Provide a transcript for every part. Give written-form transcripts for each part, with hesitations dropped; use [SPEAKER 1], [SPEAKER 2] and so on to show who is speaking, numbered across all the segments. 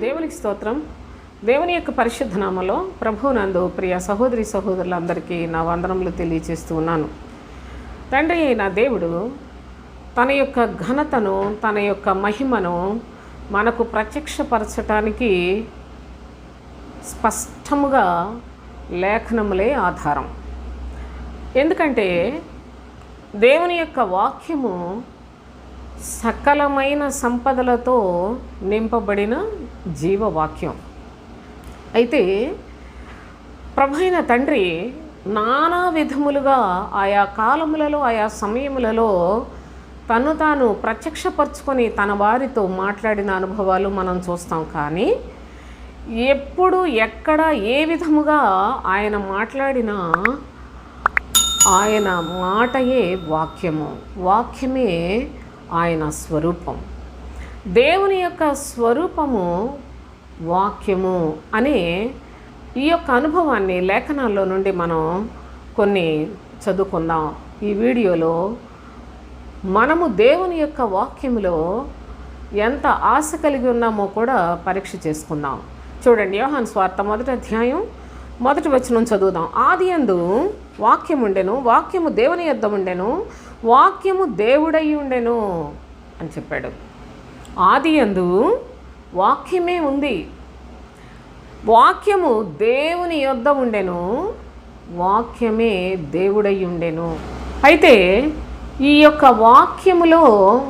[SPEAKER 1] దేవునికి స్తోత్రం. దేవుని యొక్క పరిశుద్ధ నామములో ప్రభువునందు ప్రియ సహోదరి సహోదరులందరికీ నా వందనములు తెలియజేస్తూ ఉన్నాను. తండ్రి అయిన దేవుడు తన యొక్క ఘనతను, తన యొక్క మహిమను మనకు ప్రత్యక్షపరచటానికి స్పష్టముగా లేఖనములే ఆధారం. ఎందుకంటే దేవుని యొక్క వాక్యము సకలమైన సంపదలతో నింపబడిన జీవవాక్యం. అయితే ప్రభువైన తండ్రి నానా విధములుగా ఆయా కాలములలో, ఆయా సమయములలో తను తాను ప్రత్యక్షపరచుకొని తన వారితో మాట్లాడిన అనుభవాలు మనం చూస్తాం. కానీ ఎప్పుడు, ఎక్కడ, ఏ విధముగా ఆయన మాట్లాడినా ఆయన మాటయే వాక్యము, వాక్యమే ఆయన స్వరూపం. దేవుని యొక్క స్వరూపము వాక్యము అనే ఈ యొక్క అనుభవాన్ని లేఖనాల్లో నుండి మనం కొన్ని చదువుకుందాం. ఈ వీడియోలో మనము దేవుని యొక్క వాక్యములో ఎంత ఆశ కలిగి ఉన్నామో కూడా పరీక్ష చేసుకుందాం. చూడండి, యోహాను సువార్త 1వ అధ్యాయం 1వ వచనం చదువుదాం. ఆదియందు వాక్యము ఉండెను, వాక్యము దేవుని యొద్ద ఉండెను, వాక్యము దేవుడై ఉండెను అని చెప్పాడు. ఆదియందు వాక్యమే ఉంది, వాక్యము దేవుని యొద్ద ఉండెను, వాక్యమే దేవుడై ఉండెను. అయితే ఈ యొక్క వాక్యములో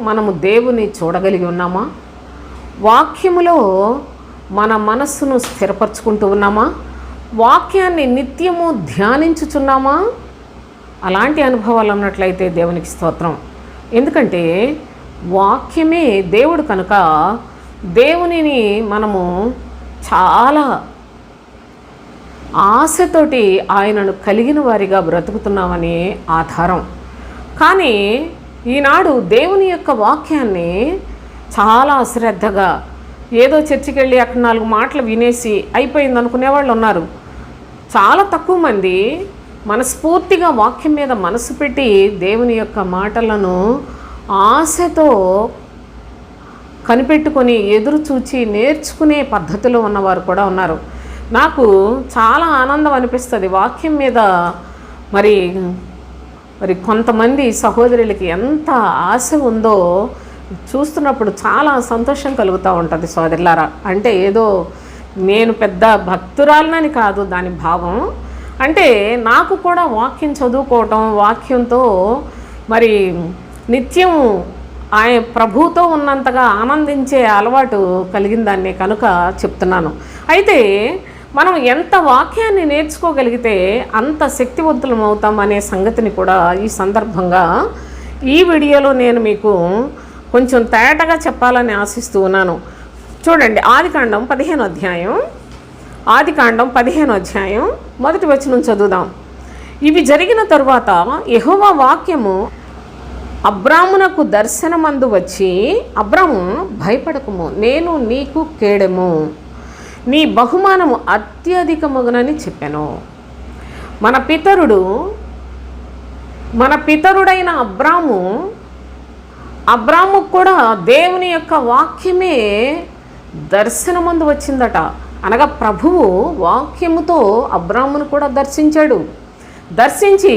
[SPEAKER 1] మనము దేవుని చూడగలిగి ఉన్నామా? వాక్యములో మన మనస్సును స్థిరపరచుకుంటూ ఉన్నామా? వాక్యాన్ని నిత్యము ధ్యానించుచున్నామా? అలాంటి అనుభవాలు ఉన్నట్లయితే దేవునికి స్తోత్రం. ఎందుకంటే వాక్యమే దేవుడు కనుక దేవునిని మనము చాలా ఆశతోటి ఆయనను కలిగిన వారిగా బ్రతుకుతున్నామని ఆధారం. కానీ ఈనాడు దేవుని యొక్క వాక్యాన్ని చాలా అశ్రద్ధగా ఏదో చర్చికి వెళ్ళి అక్కడ 4 మాటలు వినేసి అయిపోయింది అనుకునే వాళ్ళు ఉన్నారు. చాలా తక్కువ మంది మనస్ఫూర్తిగా వాక్యం మీద మనసు పెట్టి దేవుని యొక్క మాటలను ఆశతో కనిపెట్టుకొని ఎదురు చూచి నేర్చుకునే పద్ధతిలో ఉన్నవారు కూడా ఉన్నారు. నాకు చాలా ఆనందం అనిపిస్తుంది వాక్యం మీద. మరి కొంతమంది సహోదరులకి ఎంత ఆశ ఉందో చూస్తున్నప్పుడు చాలా సంతోషం కలుగుతూ ఉంటుంది సోదరులారా. అంటే ఏదో నేను పెద్ద భక్తురాలనని కాదు దాని భావం. అంటే నాకు కూడా వాక్యం చదువుకోవటం, వాక్యంతో మరి నిత్యం ఆయన ప్రభువుతో ఉన్నంతగా ఆనందించే అలవాటు కలిగిన దాన్ని కనుక చెప్తున్నాను. అయితే మనం ఎంత వాక్యాన్ని నేర్చుకోగలిగితే అంత శక్తివంతులం అవుతాం అనే సంగతిని కూడా ఈ సందర్భంగా ఈ వీడియోలో నేను మీకు కొంచెం తేటగా చెప్పాలని ఆశిస్తూ ఉన్నాను. చూడండి, ఆదికాండం 15వ అధ్యాయం, ఆదికాండం 15వ అధ్యాయం 1వ వచనం చదువుదాం. ఇవి జరిగిన తరువాత యెహోవా వాక్యము అబ్రామునకు దర్శనమందు వచ్చి, అబ్రాము భయపడకుము, నేను నీకు కేడెము, నీ బహుమానము అత్యధికమగునని చెప్పాను. మన పితరుడైన అబ్రాము కూడా దేవుని యొక్క వాక్యమే దర్శనమందు వచ్చిందట. అనగా ప్రభువు వాక్యముతో అబ్రామును కూడా దర్శించాడు. దర్శించి,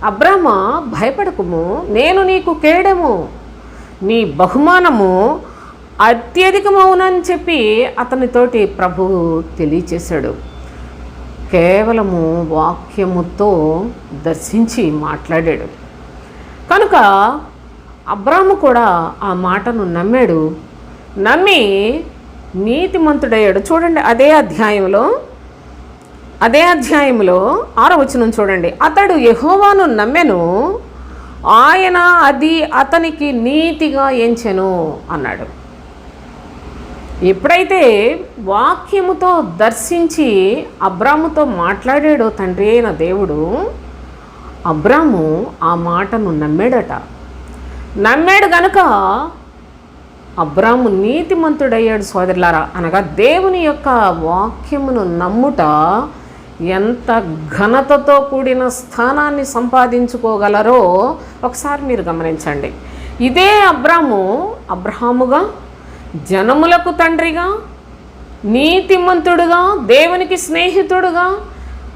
[SPEAKER 1] అబ్రామ భయపడకుము, నేను నీకు కేడెము, నీ బహుమానము అత్యధికమవునని చెప్పి అతనితోటి ప్రభువు తెలియచేశాడు. కేవలము వాక్యముతో దర్శించి మాట్లాడాడు కనుక అబ్రాము కూడా ఆ మాటను నమ్మాడు. నమ్మి నీతిమంతుడయ్యాడు. చూడండి, అదే అధ్యాయంలో 6వ వచనం చూడండి. అతడు యెహోవాను నమ్మెను, ఆయన అది అతనికి నీతిగా ఎంచెను అన్నాడు. ఎప్పుడైతే వాక్యముతో దర్శించి అబ్రాముతో మాట్లాడాడో తండ్రి అయిన దేవుడు, అబ్రాము ఆ మాటను నమ్మాడట. నమ్మాడు గనుక అబ్రాము నీతిమంతుడయ్యాడు సోదరులారా. అనగా దేవుని యొక్క వాక్యమును నమ్ముట ఎంత ఘనతతో కూడిన స్థానాన్ని సంపాదించుకోగలరో ఒకసారి మీరు గమనించండి. ఇదే అబ్రాముగా, జనములకు తండ్రిగా, నీతిమంతుడుగా, దేవునికి స్నేహితుడుగా,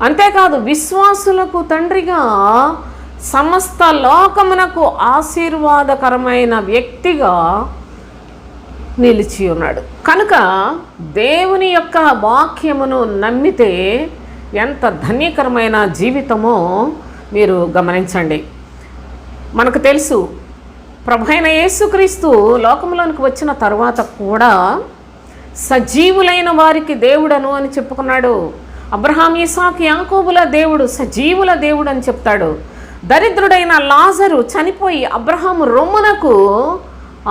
[SPEAKER 1] అంతేకాదు విశ్వాసులకు తండ్రిగా, సమస్త లోకమునకు ఆశీర్వాదకరమైన వ్యక్తిగా నిలిచి ఉన్నాడు. కనుక దేవుని యొక్క వాక్యమును నమ్మితే ఎంత ధన్యకరమైన జీవితమో మీరు గమనించండి. మనకు తెలుసు, ప్రభువైన యేసుక్రీస్తు లోకంలోనికి వచ్చిన తర్వాత కూడా సజీవులైన వారికి దేవుడను అని చెప్పుకున్నాడు. అబ్రహాం, ఇసాకు, యాకోబుల దేవుడు, సజీవుల దేవుడు అని చెప్తాడు. దరిద్రుడైన లాజరు చనిపోయి అబ్రహాము రొమ్మునకు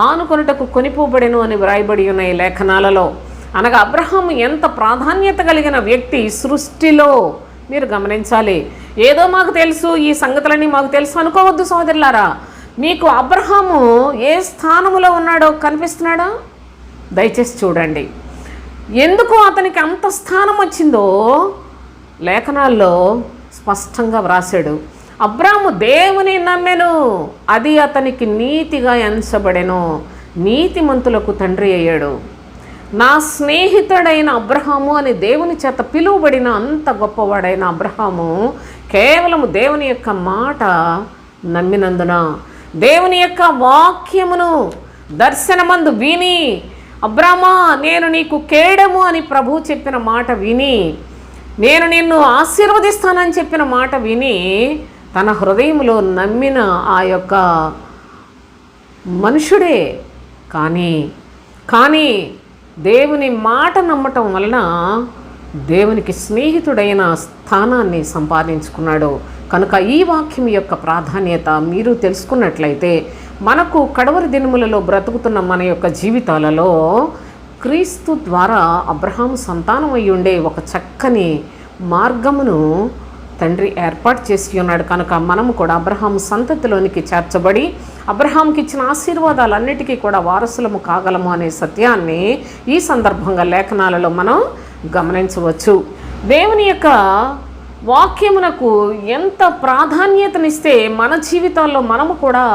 [SPEAKER 1] ఆనుకొనుటకు కొనిపోబడెను అని వ్రాయబడి ఉన్నాయి లేఖనాలలో. అనగా అబ్రహాము ఎంత ప్రాధాన్యత కలిగిన వ్యక్తి సృష్టిలో మీరు గమనించాలి. ఏదో మాకు తెలుసు, ఈ సంగతులన్నీ మాకు తెలుసు అనుకోవద్దు సోదరులారా. మీకు అబ్రహాము ఏ స్థానములో ఉన్నాడో కనిపిస్తున్నాడా? దయచేసి చూడండి. ఎందుకు అతనికి అంత స్థానం వచ్చిందో లేఖనాల్లో స్పష్టంగా వ్రాసాడు. అబ్రాము దేవుని నమ్మెను, అది అతనికి నీతిగా ఎంచబడెను, నీతిమంతులకు తండ్రి అయ్యాడు. నా స్నేహితుడైన అబ్రహాము అని దేవుని చేత పిలువబడిన అంత గొప్పవాడైన అబ్రహాము కేవలము దేవుని యొక్క మాట నమ్మినందున, దేవుని యొక్క వాక్యమును దర్శనమందు విని, అబ్రామా నేను నీకు కేడము అని ప్రభువు చెప్పిన మాట విని, నేను నిన్ను ఆశీర్వదిస్తానని చెప్పిన మాట విని, తన హృదయంలో నమ్మిన ఆ యొక్క మనుషుడే. కానీ దేవుని మాట నమ్మటం వలన దేవునికి స్నేహితుడైన స్థానాన్ని సంపాదించుకున్నాడు. కనుక ఈ వాక్యం యొక్క ప్రాధాన్యత మీరు తెలుసుకున్నట్లయితే మనకు కడవరి దినములలో బ్రతుకుతున్న మన యొక్క జీవితాలలో క్రీస్తు ద్వారా అబ్రహాము సంతానం అయి ఉండే ఒక చక్కని మార్గమును తండ్రి ఏర్పాటు చేసి ఉన్నాడు. కనుక మనము కూడా అబ్రహాము సంతతిలోనికి చేర్చబడి అబ్రహాంకి ఇచ్చిన ఆశీర్వాదాలన్నిటికీ కూడా వారసులము కాగలము అనే సత్యాన్ని ఈ సందర్భంగా లేఖనాలలో మనం గమనించవచ్చు. దేవుని యొక్క వాక్యమునకు ఎంత ప్రాధాన్యతనిస్తే మన జీవితాల్లో మనము కూడా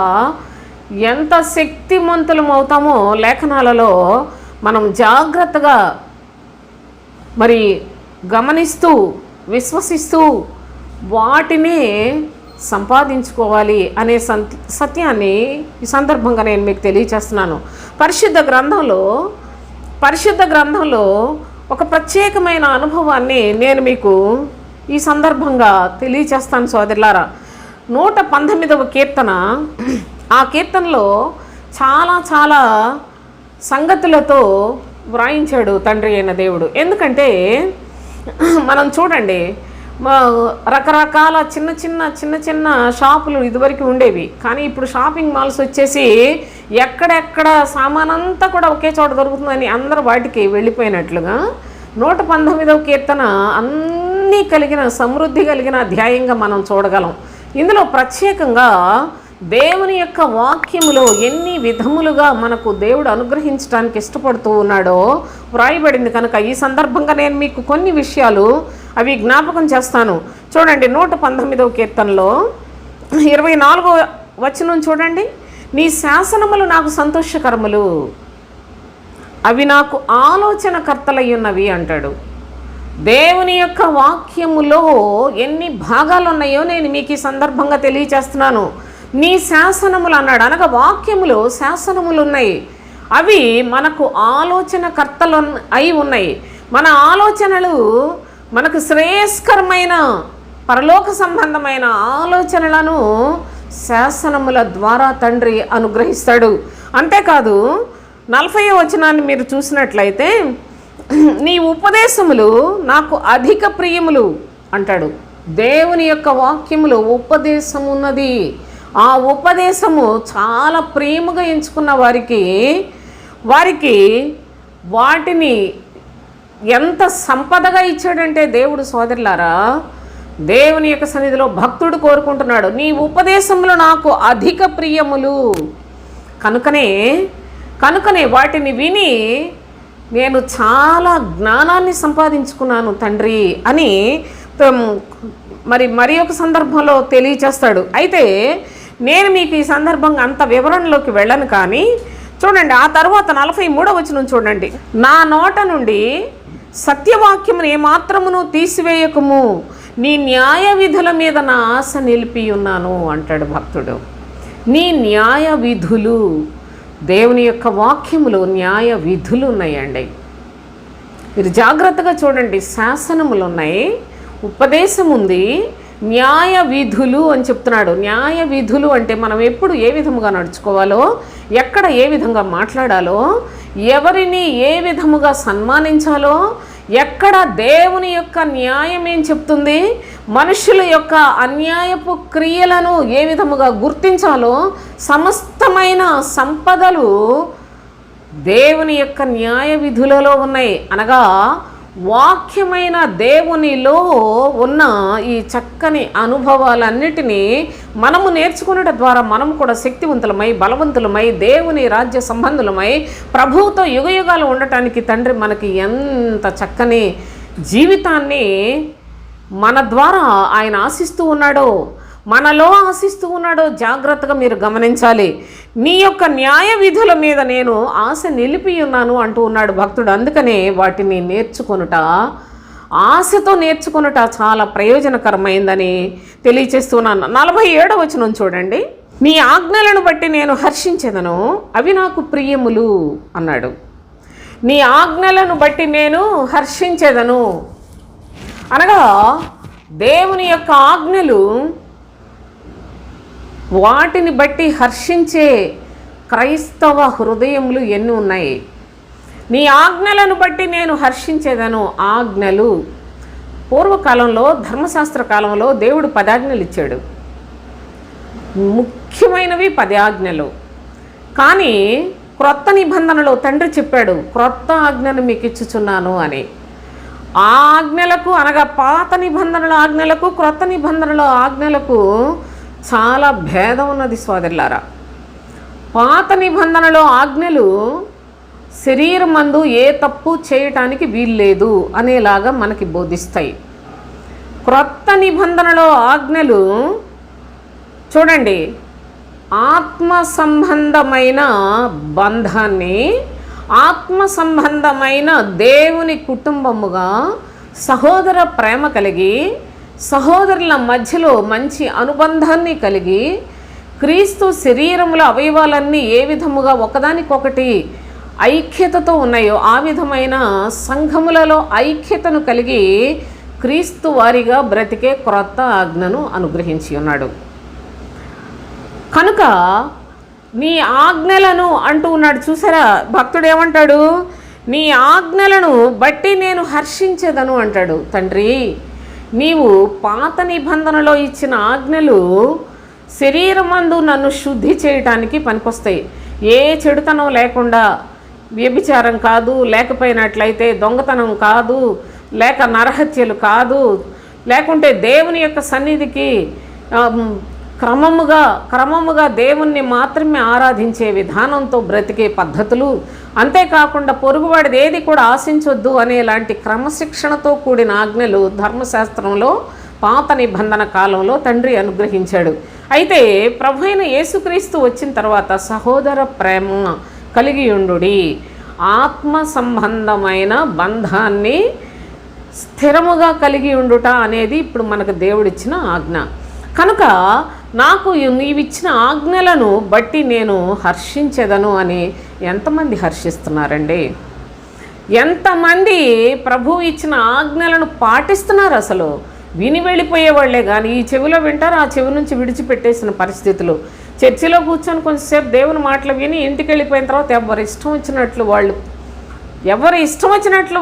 [SPEAKER 1] ఎంత శక్తిమంతులం అవుతామో లేఖనాలలో మనం జాగ్రత్తగా మరి గమనిస్తూ విశ్వసిస్తూ వాటిని సంపాదించుకోవాలి అనే సత్యాన్ని ఈ సందర్భంగా నేను మీకు తెలియచేస్తున్నాను. పరిశుద్ధ గ్రంథంలో ఒక ప్రత్యేకమైన అనుభవాన్ని నేను మీకు ఈ సందర్భంగా తెలియచేస్తాను సోదరులారా. 119వ కీర్తన, ఆ కీర్తనలో చాలా సంగతులతో వ్రాయించాడు తండ్రి అయిన దేవుడు. ఎందుకంటే మనం చూడండి, రకరకాల చిన్న షాపులు ఇదివరకు ఉండేవి. కానీ ఇప్పుడు షాపింగ్ మాల్స్ వచ్చేసి ఎక్కడెక్కడ సామానంతా కూడా ఒకే చోట దొరుకుతుందని అందరూ వాటికి వెళ్ళిపోయినట్లుగా 119వ కీర్తన అన్నీ కలిగిన సమృద్ధి కలిగిన అధ్యాయంగా మనం చూడగలం. ఇందులో ప్రత్యేకంగా దేవుని యొక్క వాక్యములో ఎన్ని విధములుగా మనకు దేవుడు అనుగ్రహించడానికి ఇష్టపడుతూ ఉన్నాడో వ్రాయబడింది. కనుక ఈ సందర్భంగా నేను మీకు కొన్ని విషయాలు అవి జ్ఞాపకం చేస్తాను. చూడండి, 119వ కీర్తనలో 24వ వచనం చూడండి. నీ శాసనములు నాకు సంతోషకరములు, అవి నాకు ఆలోచనకర్తలై ఉన్నవి అంటాడు. దేవుని యొక్క వాక్యములో ఎన్ని భాగాలు ఉన్నాయో నేను మీకు ఈ సందర్భంగా తెలియచేస్తున్నాను. నీ శాసనములు అన్నాడు, అనగా వాక్యములో శాసనములు ఉన్నాయి. అవి మనకు ఆలోచనకర్తలు అయి ఉన్నాయి. మన ఆలోచనలు మనకు శ్రేయస్కరమైన పరలోక సంబంధమైన ఆలోచనలను శాసనముల ద్వారా తండ్రి అనుగ్రహిస్తాడు. అంతేకాదు 40వ వచనాన్ని మీరు చూసినట్లయితే, నీ ఉపదేశములు నాకు అధిక ప్రియములు అంటాడు. దేవుని యొక్క వాక్యములో ఉపదేశం ఉన్నది. ఆ ఉపదేశము చాలా ప్రేమగా ఎంచుకున్న వారికి వాటిని ఎంత సంపదగా ఇచ్చాడంటే దేవుడు సోదరులారా, దేవుని యొక్క సన్నిధిలో భక్తుడు కోరుకుంటున్నాడు, నీ ఉపదేశములు నాకు అధిక ప్రియములు. కనుకనే వాటిని విని నేను చాలా జ్ఞానాన్ని సంపాదించుకున్నాను తండ్రి అని మరి ఒక సందర్భంలో తెలియచేస్తాడు. అయితే నేను మీకు ఈ సందర్భంగా అంత వివరణలోకి వెళ్ళను. కానీ చూడండి, ఆ తర్వాత 43వ వచనం చూడండి. నా నోట నుండి సత్యవాక్యమును ఏమాత్రమును తీసివేయకము, నీ న్యాయ విధుల మీద నా ఆశ నిలిపి ఉన్నాను అంటాడు భక్తుడు. నీ న్యాయ విధులు, దేవుని యొక్క వాక్యములు న్యాయ విధులు ఉన్నాయండి. మీరు జాగ్రత్తగా చూడండి, శాసనములు ఉన్నాయి, ఉపదేశం ఉంది, న్యాయ విధులు అని చెప్తున్నాడు. న్యాయ విధులు అంటే మనం ఎప్పుడు ఏ విధముగా నడుచుకోవాలో, ఎక్కడ ఏ విధంగా మాట్లాడాలో, ఎవరిని ఏ విధముగా సన్మానించాలో, ఎక్కడ దేవుని యొక్క న్యాయం ఏం చెప్తుంది, మనుషుల యొక్క అన్యాయపు క్రియలను ఏ విధముగా గుర్తించాలో, సమస్తమైన సంపదలు దేవుని యొక్క న్యాయ విధులలో ఉన్నాయి. అనగా వాక్యమైన దేవునిలో ఉన్న ఈ చక్కని అనుభవాలన్నిటినీ మనము నేర్చుకునేట ద్వారా మనం కూడా శక్తివంతులమై, బలవంతులమై, దేవుని రాజ్య సంబంధులమై, ప్రభువుతో యుగయుగాలు ఉండటానికి తండ్రి మనకి ఎంత చక్కని జీవితాన్ని మన ద్వారా ఆయన ఆశిస్తూ ఉన్నాడో, మనలో ఆశిస్తూ ఉన్నాడో జాగ్రత్తగా మీరు గమనించాలి. నీ యొక్క న్యాయ విధుల మీద నేను ఆశ నిలిపి ఉన్నాను అంటూ ఉన్నాడు భక్తుడు. అందుకనే వాటిని నేర్చుకొనుట, ఆశతో నేర్చుకొనుట చాలా ప్రయోజనకరమైందని తెలియచేస్తున్నాను. 47వ వచనం చూడండి. నీ ఆజ్ఞలను బట్టి నేను హర్షించెదను, అవి నాకు ప్రియములు అన్నాడు. నీ ఆజ్ఞలను బట్టి నేను హర్షించెదను అనగా దేవుని యొక్క ఆజ్ఞలు, వాటిని బట్టి హర్షించే క్రైస్తవ హృదయములు ఎన్ని ఉన్నాయి. నీ ఆజ్ఞలను బట్టి నేను హర్షించేదను. ఆజ్ఞలు పూర్వకాలంలో, ధర్మశాస్త్ర కాలంలో దేవుడు 10 ఆజ్ఞలు ఇచ్చాడు. ముఖ్యమైనవి 10 ఆజ్ఞలు. కానీ క్రొత్త నిబంధనలో తండ్రి చెప్పాడు, క్రొత్త ఆజ్ఞను మీకు ఇచ్చుచున్నాను అని. ఆ ఆజ్ఞలకు అనగా పాత నిబంధనల ఆజ్ఞలకు, క్రొత్త నిబంధనల ఆజ్ఞలకు చాలా భేదం ఉన్నది సోదరులారా. పాత నిబంధనలో ఆజ్ఞలు శరీరమందు ఏ తప్పు చేయటానికి వీల్లేదు అనేలాగా మనకి బోధిస్తాయి. క్రొత్త నిబంధనలో ఆజ్ఞలు చూడండి, ఆత్మ సంబంధమైన బంధాన్ని, ఆత్మ సంబంధమైన దేవుని కుటుంబముగా సహోదర ప్రేమ కలిగి, సహోదరుల మధ్యలో మంచి అనుబంధాన్ని కలిగి, క్రీస్తు శరీరముల అవయవాలన్నీ ఏ విధముగా ఒకదానికొకటి ఐక్యతతో ఉన్నాయో ఆ విధమైన సంఘములలో ఐక్యతను కలిగి క్రీస్తు వారిగా బ్రతికే క్రొత్త ఆజ్ఞను అనుగ్రహించి ఉన్నాడు. కనుక నీ ఆజ్ఞలను అంటూ ఉన్నాడు. చూసారా, భక్తుడు ఏమంటాడు? నీ ఆజ్ఞలను బట్టి నేను హర్షించేదను అంటాడు. తండ్రి, నీవు పాత నిబంధనలో ఇచ్చిన ఆజ్ఞలు శరీరమందు నన్ను శుద్ధి చేయటానికి పనికొస్తాయి. ఏ చెడుతనం లేకుండా, వ్యభిచారం కాదు, లేకపోయినట్లయితే దొంగతనం కాదు, లేక నరహత్యలు కాదు, లేకుంటే దేవుని యొక్క సన్నిధికి క్రమముగా దేవుణ్ణి మాత్రమే ఆరాధించే విధానంతో బ్రతికే పద్ధతులు, అంతేకాకుండా పొరుగువాడిది ఏది కూడా ఆశించొద్దు అనేలాంటి క్రమశిక్షణతో కూడిన ఆజ్ఞలు ధర్మశాస్త్రంలో పాత నిబంధన కాలంలో తండ్రి అనుగ్రహించాడు. అయితే ప్రభు అయిన యేసుక్రీస్తు వచ్చిన తర్వాత సహోదర ప్రేమ కలిగి ఉండుడి, ఆత్మ సంబంధమైన బంధాన్ని స్థిరముగా కలిగి ఉండుట అనేది ఇప్పుడు మనకు దేవుడిచ్చిన ఆజ్ఞ. కనుక నాకు నీవిచ్చిన ఆజ్ఞలను బట్టి నేను హర్షించెదను అని ఎంతమంది హర్షిస్తున్నారండి? ఎంతమంది ప్రభు ఇచ్చిన ఆజ్ఞలను పాటిస్తున్నారు? అసలు విని వెళ్ళిపోయేవాళ్లే కానీ ఈ చెవిలో వింటారు, ఆ చెవి నుంచి విడిచిపెట్టేసిన పరిస్థితులు. చర్చిలో కూర్చొని కొంచెంసేపు దేవుని మాటలు విని ఇంటికి వెళ్ళిపోయిన తర్వాత ఎవరి ఇష్టం వచ్చినట్లు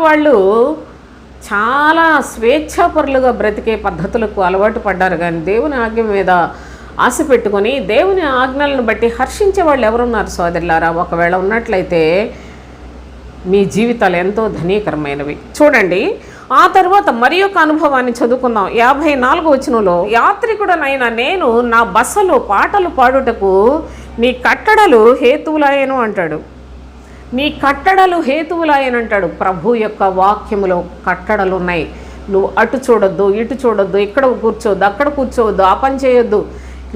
[SPEAKER 1] వాళ్ళు చాలా స్వేచ్ఛాపరులుగా బ్రతికే పద్ధతులకు అలవాటు పడ్డారు. కానీ దేవుని ఆజ్ఞ మీద ఆశ పెట్టుకొని దేవుని ఆజ్ఞలను బట్టి హర్షించే వాళ్ళు ఎవరున్నారు సోదరులారా? ఒకవేళ ఉన్నట్లయితే మీ జీవితాలు ఎంతో ధనీకరమైనవి. చూడండి, ఆ తర్వాత మరి ఒక అనుభవాన్ని చదువుకుందాం. 54వ వచనంలో, యాత్రికుడనైనా నేను నా బసలో పాటలు పాడుటకు నీ కట్టడలు హేతువులాయను అంటాడు. నీ కట్టడలు హేతువులాయనంటాడు. ప్రభు యొక్క వాక్యములో కట్టడలు ఉన్నాయి. నువ్వు అటు చూడొద్దు, ఇటు చూడొద్దు, ఇక్కడ కూర్చోవద్దు, అక్కడ కూర్చోవద్దు, ఆ పని చేయొద్దు,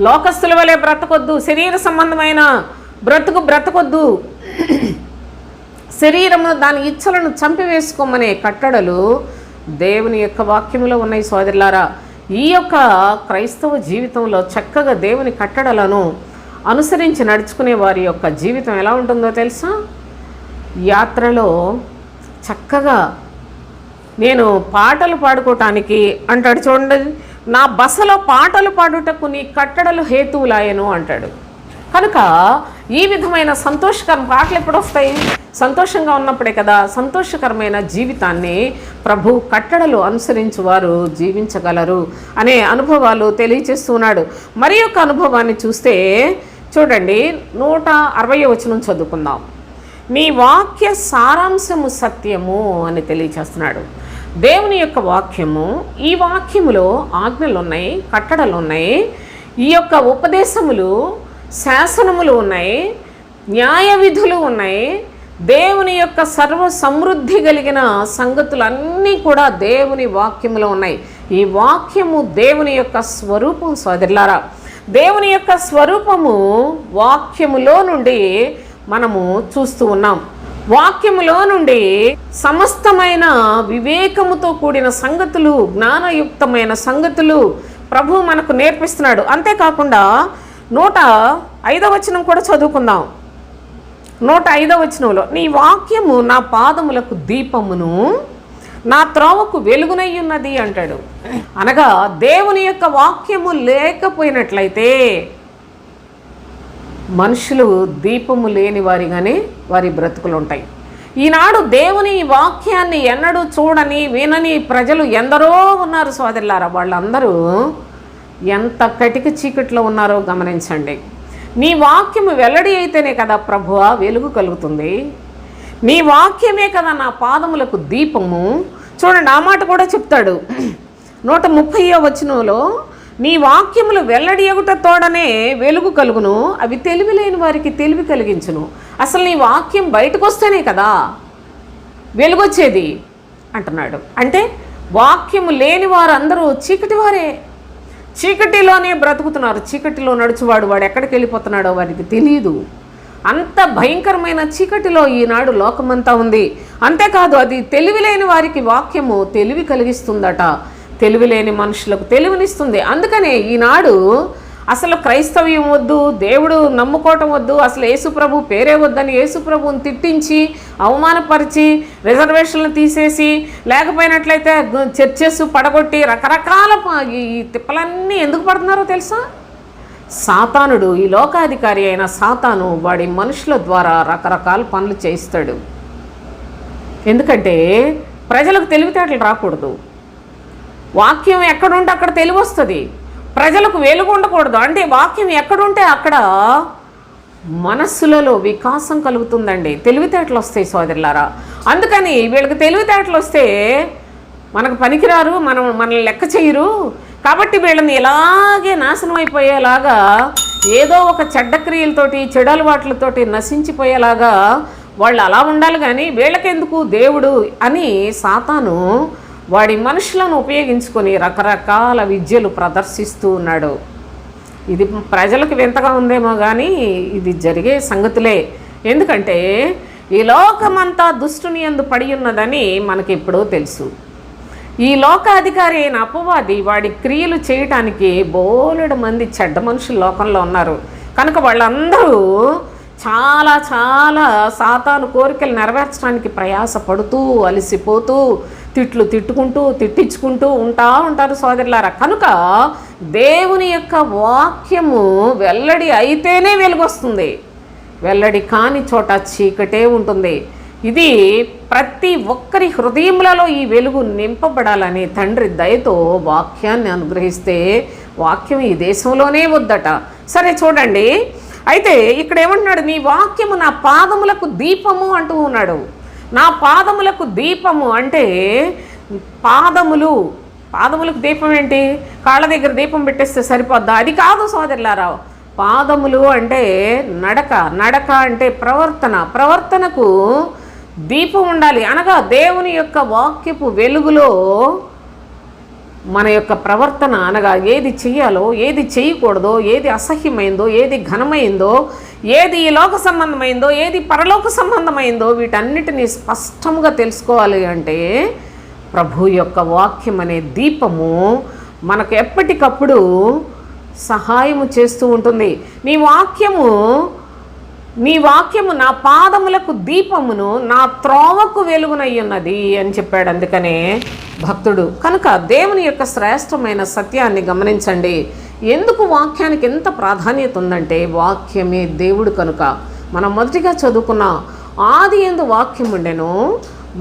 [SPEAKER 1] లోకస్తుల వలె బ్రతకొద్దు, శరీర సంబంధమైన బ్రతకొద్దు, శరీరము దాని ఇచ్చలను చంపివేసుకోమనే కట్టడలు దేవుని యొక్క వాక్యములో ఉన్నాయి సోదరులారా. ఈ యొక్క క్రైస్తవ జీవితంలో చక్కగా దేవుని కట్టడలను అనుసరించి నడుచుకునే వారి యొక్క జీవితం ఎలా ఉంటుందో తెలుసా? యాత్రలో చక్కగా నేను పాటలు పాడుకోవటానికి అంటాడు చూడండి, నా బసలో పాటలు పాడుటకు నీ కట్టడలు హేతువులాయను అంటాడు. కనుక ఈ విధమైన సంతోషకరం పాటలు ఎప్పుడు వస్తాయి? సంతోషంగా ఉన్నప్పుడే కదా. సంతోషకరమైన జీవితాన్ని ప్రభు కట్టడలు అనుసరించి వారు జీవించగలరు అనే అనుభవాలు తెలియచేస్తున్నాడు. మరి యొక్క అనుభవాన్ని చూస్తే చూడండి, 160వ వచనం చదువుకుందాం. నీ వాక్య సారాంశము సత్యము అని తెలియచేస్తున్నాడు. దేవుని యొక్క వాక్యము, ఈ వాక్యములో ఆజ్ఞలు ఉన్నాయి, కట్టడలు ఉన్నాయి, ఈ యొక్క ఉపదేశములు, శాసనములు ఉన్నాయి, న్యాయ విధులు ఉన్నాయి. దేవుని యొక్క సర్వ సమృద్ధి కలిగిన సంగతులన్నీ కూడా దేవుని వాక్యములో ఉన్నాయి. ఈ వాక్యము దేవుని యొక్క స్వరూపం సోదరులారా. దేవుని యొక్క స్వరూపము వాక్యములో నుండి మనము చూస్తూ ఉన్నాం. వాక్యములో నుండి సమస్తమైన వివేకముతో కూడిన సంగతులు, జ్ఞానయుక్తమైన సంగతులు ప్రభు మనకు నేర్పిస్తున్నాడు. అంతేకాకుండా 105వ వచనం కూడా చదువుకుందాం. 105వ వచనంలో, నీ వాక్యము నా పాదములకు దీపమును నా త్రోవకు వెలుగునై ఉన్నది అంటాడు. అనగా దేవుని యొక్క వాక్యము లేకపోయినట్లయితే మనుషులు దీపము లేని వారిగానే వారి బ్రతుకులు ఉంటాయి. ఈనాడు దేవుని వాక్యాన్ని ఎన్నడూ చూడని వినని ప్రజలు ఎందరో ఉన్నారు సోదరులారా. వాళ్ళందరూ ఎంత కటిక చీకట్లో ఉన్నారో గమనించండి. నీ వాక్యము వెల్లడి అయితేనే కదా ప్రభువా వెలుగు కలుగుతుంది. నీ వాక్యమే కదా నా పాదములకు దీపము. చూడండి, ఆ మాట కూడా చెప్తాడు 130వ వచనంలో, నీ వాక్యములు వెల్లడి ఎగుట తోడనే వెలుగు కలుగును, అవి తెలివి లేని వారికి తెలివి కలిగించును. అసలు నీ వాక్యం బయటకు వస్తేనే కదా వెలుగొచ్చేది అంటున్నాడు. అంటే వాక్యము లేని వారందరూ చీకటి వారే, చీకటిలోనే బ్రతుకుతున్నారు. చీకటిలో నడుచువాడు వాడు ఎక్కడికి వెళ్ళిపోతున్నాడో వారికి తెలియదు. అంత భయంకరమైన చీకటిలో ఈనాడు లోకమంతా ఉంది. అంతేకాదు, అది తెలివి లేని వారికి వాక్యము తెలివి కలిగిస్తుందట. తెలివి లేని మనుషులకు తెలివినిస్తుంది. అందుకనే ఈనాడు అసలు క్రైస్తవ్యం వద్దు, దేవుడు నమ్ముకోవటం వద్దు, అసలు యేసుప్రభు పేరే వద్దని యేసుప్రభుని తిట్టించి అవమానపరిచి రిజర్వేషన్లు తీసేసి, లేకపోయినట్లయితే చర్చెస్ పడగొట్టి రకరకాల ఈ తిప్పలన్నీ ఎందుకు పడుతున్నారో తెలుసా? సాతానుడు, ఈ లోకాధికారి అయిన సాతాను వాడి మనుషుల ద్వారా రకరకాల పనులు చేయిస్తాడు. ఎందుకంటే ప్రజలకు తెలివితేటలు రాకూడదు. వాక్యం ఎక్కడుంటే అక్కడ తెలివి వస్తుంది. ప్రజలకు వెలుగు ఉండకూడదు. అంటే వాక్యం ఎక్కడుంటే అక్కడ మనస్సులలో వికాసం కలుగుతుందండి. తెలివితేటలు వస్తాయి సోదరులారా. అందుకని వీళ్ళకి తెలివితేటలు వస్తే మనకు పనికిరారు, మనల్ని లెక్క చేయరు. కాబట్టి వీళ్ళని ఇలాగే నాశనం అయిపోయేలాగా, ఏదో ఒక చెడ్డ క్రియలతోటి, చెడు అలవాట్లతోటి నశించిపోయేలాగా వాళ్ళు అలా ఉండాలి. కానీ వీళ్ళకెందుకు దేవుడు అని సాతాను వాడి మనుషులను ఉపయోగించుకొని రకరకాల విద్యలు ప్రదర్శిస్తూ ఉన్నాడు. ఇది ప్రజలకు వింతగా ఉందేమో కానీ ఇది జరిగే సంగతులే. ఎందుకంటే ఈ లోకమంతా దుష్టుని యందు పడి ఉన్నదని మనకి ఎప్పుడో తెలుసు. ఈ లోకాధికారి అయిన అపవాది వాడి క్రియలు చేయటానికి బోలెడు మంది చెడ్డ మనుషులు లోకంలో ఉన్నారు. కనుక వాళ్ళందరూ చాలా చాలా సాతాను కోరికలు నెరవేర్చడానికి ప్రయాసపడుతూ, అలసిపోతూ, తిట్టుకుంటూ, తిట్టించుకుంటూ ఉంటారు సోదరులారా. కనుక దేవుని యొక్క వాక్యము వెల్లడి అయితేనే వెలుగొస్తుంది. వెల్లడి కాని చోట చీకటే ఉంటుంది. ఇది ప్రతి ఒక్కరి హృదయములలో ఈ వెలుగు నింపబడాలని తండ్రి దయతో వాక్యాన్ని అనుగ్రహిస్తే, వాక్యం ఈ దేశంలోనే వద్దట. సరే చూడండి, అయితే ఇక్కడ ఏమంటున్నాడు? నీ వాక్యము నా పాదములకు దీపము అంటూ ఉన్నాడు. నా పాదములకు దీపము అంటే పాదములకు దీపం ఏంటి? కాళ్ళ దగ్గర దీపం పెట్టేస్తే సరిపోద్దా? అది కాదు సోదరులారా. పాదములు అంటే నడక అంటే ప్రవర్తనకు దీపం ఉండాలి. అనగా దేవుని యొక్క వాక్యపు వెలుగులో మన యొక్క ప్రవర్తన, అనగా ఏది చెయ్యాలో, ఏది చేయకూడదో, ఏది అసహ్యమైందో, ఏది ఘనమైందో, ఏది ఈ లోక సంబంధమైందో, ఏది పరలోక సంబంధమైందో వీటన్నిటినీ స్పష్టంగా తెలుసుకోవాలి అంటే ప్రభు యొక్క వాక్యం అనే దీపము మనకు ఎప్పటికప్పుడు సహాయము చేస్తూ ఉంటుంది. నీ వాక్యము నా పాదములకు దీపమును, నా త్రోవకు వెలుగునై ఉన్నది అని చెప్పాడు. అందుకనే భక్తుడు. కనుక దేవుని యొక్క శ్రేష్టమైన సత్యాన్ని గమనించండి. ఎందుకు వాక్యానికి ఎంత ప్రాధాన్యత ఉందంటే వాక్యమే దేవుడు కనుక. మనం మొదటిగా చదువుకున్న ఆది యందు వాక్యం ఉండెను,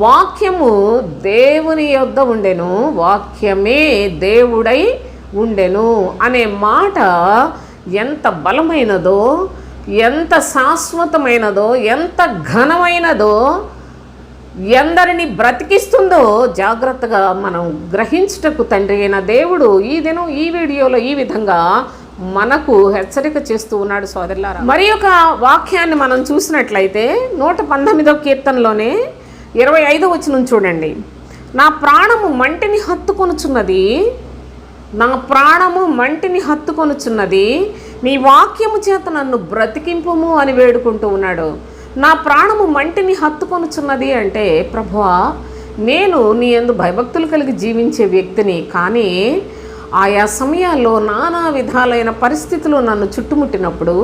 [SPEAKER 1] వాక్యము దేవుని యొద్ద ఉండెను, వాక్యమే దేవుడై ఉండెను అనే మాట ఎంత బలమైనదో, ఎంత శాశ్వతమైనదో, ఎంత ఘనమైనదో, ఎందరిని బ్రతికిస్తుందో జాగ్రత్తగా మనం గ్రహించుటకు తండ్రి అయిన దేవుడు ఈ దినం ఈ వీడియోలో ఈ విధంగా మనకు హెచ్చరిక చేస్తూ ఉన్నాడు సోదరులారా. మరి ఒక వాక్యాన్ని మనం చూసినట్లయితే 119వ కీర్తనలోనే 25వ వచనం చూడండి. నా ప్రాణము మంటిని హత్తుకొనుచున్నది, నా ప్రాణము మంటిని హత్తుకొనుచున్నది, నీ వాక్యము చేత నన్ను బ్రతికింపుము అని వేడుకుంటూ ఉన్నాడు. నా ప్రాణము మంటిని హత్తుకొనుచున్నది అంటే ప్రభువా, నేను నీ యందు భయభక్తులు కలిగి జీవించే వ్యక్తిని, కానీ ఆయా సమయాల్లో నానా విధాలైన పరిస్థితులు నన్ను చుట్టుముట్టినప్పుడు,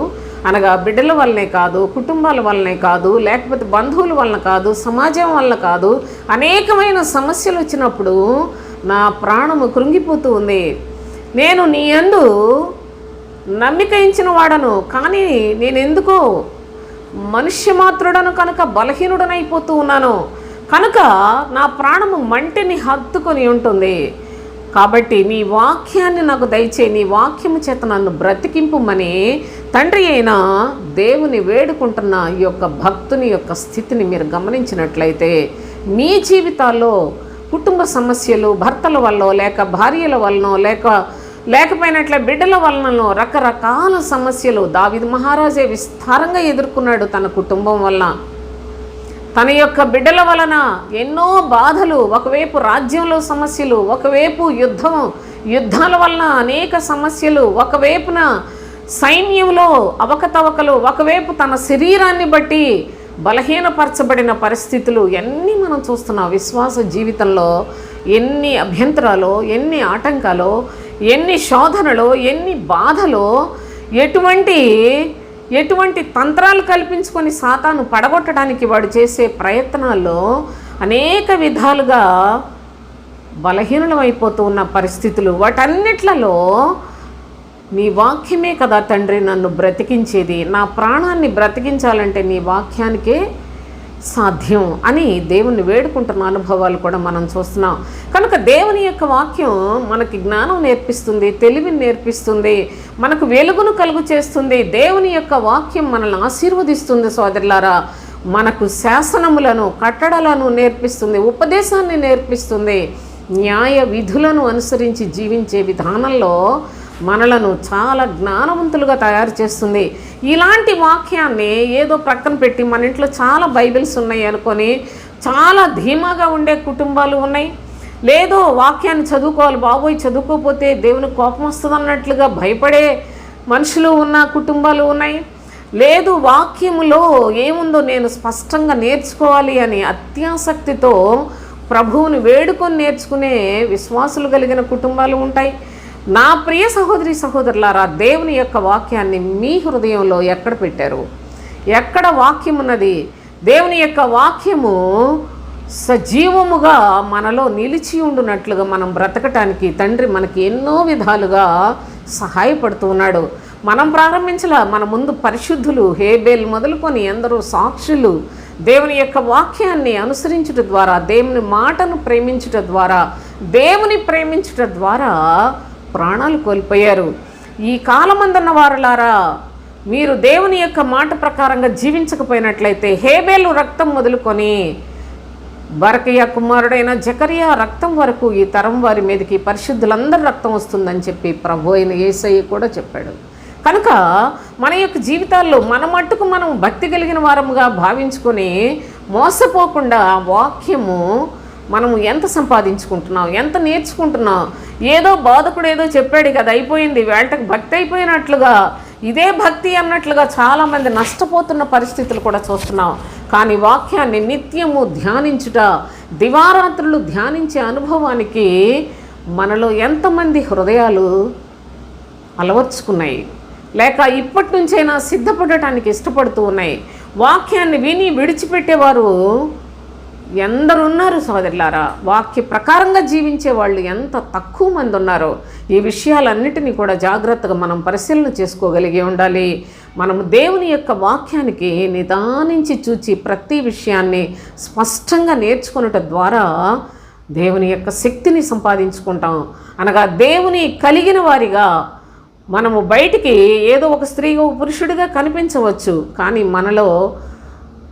[SPEAKER 1] అనగా బిడ్డల వల్లనే కాదు, కుటుంబాల వల్లనే కాదు, లేకపోతే బంధువుల వలన కాదు, సమాజం వలన కాదు, అనేకమైన సమస్యలు వచ్చినప్పుడు నా ప్రాణము కృంగిపోతూ ఉంది. నేను నీ యందు నమ్మిక ఉంచిన వాడను, కానీ నేనెందుకో మనుష్యమాత్రుడను కనుక బలహీనుడనైపోతూ ఉన్నాను. కనుక నా ప్రాణము మంటిని హత్తుకొని ఉంటుంది. కాబట్టి నీ వాక్యాన్ని నాకు దయచే, నీ వాక్యము చేత నన్ను బ్రతికింపుమని తండ్రి అయిన దేవుని వేడుకుంటున్న ఈ యొక్క భక్తుని యొక్క స్థితిని మీరు గమనించినట్లయితే మీ జీవితాల్లో కుటుంబ సమస్యలు భర్తల వల్ల, లేక భార్యల వలనో, లేకపోయినట్లే బిడ్డల వలనో రకరకాల సమస్యలు దావీదు మహారాజే విస్తారంగా ఎదుర్కొన్నాడు. తన కుటుంబం వలన, తన యొక్క బిడ్డల వలన ఎన్నో బాధలు. ఒకవైపు రాజ్యంలో సమస్యలు, ఒకవైపు యుద్ధాల వలన అనేక సమస్యలు, ఒకవైపున సైన్యంలో అవకతవకలు, ఒకవైపు తన శరీరాన్ని బట్టి బలహీనపరచబడిన పరిస్థితులు ఎన్ని మనం చూస్తున్నాం. విశ్వాస జీవితంలో ఎన్ని అభ్యంతరాలు, ఎన్ని ఆటంకాలు, ఎన్ని శోధనలు, ఎన్ని బాధలు, ఎటువంటి తంత్రాలు కల్పించుకొని సాతాను పడగొట్టడానికి వాడు చేసే ప్రయత్నాల్లో అనేక విధాలుగా బలహీనలం అయిపోతూ ఉన్న పరిస్థితులు. వాటన్నిట్లలో నీ వాక్యమే కదా తండ్రి నన్ను బ్రతికించేది, నా ప్రాణాన్ని బ్రతికించాలంటే నీ వాక్యానికే సాధ్యం అని దేవుణ్ణి వేడుకుంటున్న అనుభవాలు కూడా మనం చూస్తున్నాం. కనుక దేవుని యొక్క వాక్యం మనకి జ్ఞానం నేర్పిస్తుంది, తెలివిని నేర్పిస్తుంది, మనకు వెలుగును కలుగు చేస్తుంది. దేవుని యొక్క వాక్యం మనల్ని ఆశీర్వదిస్తుంది సోదరులారా. మనకు శాసనములను, కట్టడలను నేర్పిస్తుంది, ఉపదేశాన్ని నేర్పిస్తుంది, న్యాయ విధులను అనుసరించి జీవించే విధానంలో మనలను చాలా జ్ఞానవంతులుగా తయారు చేస్తుంది. ఇలాంటి వాక్యాన్ని ఏదో ప్రక్కన పెట్టి మన ఇంట్లో చాలా బైబిల్స్ ఉన్నాయి అనుకొని చాలా ధీమాగా ఉండే కుటుంబాలు ఉన్నాయి. లేదో వాక్యాన్ని చదువుకోవాలి, బాబోయ్ చదువుకోకపోతే దేవుని కోపం వస్తుంది అన్నట్లుగా భయపడే మనుషులు ఉన్న కుటుంబాలు ఉన్నాయి. లేదు వాక్యములో ఏముందో నేను స్పష్టంగా నేర్చుకోవాలి అని అత్యాసక్తితో ప్రభువుని వేడుకొని నేర్చుకునే విశ్వాసులు కలిగిన కుటుంబాలు ఉంటాయి. నా ప్రియ సహోదరి సహోదరులారా, దేవుని యొక్క వాక్యాన్ని మీ హృదయంలో ఎక్కడ పెట్టారు? ఎక్కడ వాక్యం ఉన్నది? దేవుని యొక్క వాక్యము సజీవముగా మనలో నిలిచి ఉండునట్లుగా మనం బ్రతకటానికి తండ్రి మనకి ఎన్నో విధాలుగా సహాయపడుతూ ఉన్నాడు. మనం ప్రారంభించలా, మన ముందు పరిశుద్ధులు హేబేల్ మొదలుకొని ఎందరో సాక్షులు దేవుని యొక్క వాక్యాన్ని అనుసరించుట ద్వారా, దేవుని మాటను ప్రేమించుట ద్వారా, దేవుని ప్రేమించుట ద్వారా ప్రాణాలు కోల్పోయారు. ఈ కాలమందన్న వారులారా, మీరు దేవుని యొక్క మాట ప్రకారంగా జీవించకపోయినట్లయితే హేబేలు రక్తం మొదలుకొని బరకయ్య కుమారుడైన జకరియా రక్తం వరకు ఈ తరం వారి మీదకి పరిశుద్ధులందరి రక్తం వస్తుందని చెప్పి ప్రభు అయిన యేసయ్య కూడా చెప్పాడు. కనుక మన యొక్క జీవితాల్లో మన మట్టుకు మనం భక్తి కలిగిన వారముగా భావించుకొని మోసపోకుండా వాక్యము మనము ఎంత సంపాదించుకుంటున్నాం, ఎంత నేర్చుకుంటున్నాం. ఏదో బోధకుడు ఏదో చెప్పాడు కదా అయిపోయింది, వేళకు భక్తి అయిపోయినట్లుగా ఇదే భక్తి అన్నట్లుగా చాలామంది నష్టపోతున్న పరిస్థితులు కూడా చూస్తున్నాం. కానీ వాక్యాన్ని నిత్యము ధ్యానించుట, దివారాత్రులు ధ్యానించే అనుభవానికి మనలో ఎంతమంది హృదయాలు అలవర్చుకున్నాయి, లేక ఇప్పటి నుంచైనా సిద్ధపడటానికి ఇష్టపడుతూ ఉన్నాయి? వాక్యాన్ని విని విడిచిపెట్టేవారు ఎందరున్నారు సోదరులారా? వాక్య ప్రకారంగా జీవించే వాళ్ళు ఎంత తక్కువ మంది ఉన్నారో. ఈ విషయాలన్నిటినీ కూడా జాగ్రత్తగా మనం పరిశీలన చేసుకోగలిగి ఉండాలి. మనము దేవుని యొక్క వాక్యానికి నిదానించి చూచి ప్రతి విషయాన్ని స్పష్టంగా నేర్చుకునటం ద్వారా దేవుని యొక్క శక్తిని సంపాదించుకుంటాం. అనగా దేవుని కలిగిన వారిగా మనము బయటికి ఏదో ఒక స్త్రీగా, ఒక పురుషుడిగా కనిపించవచ్చు, కానీ మనలో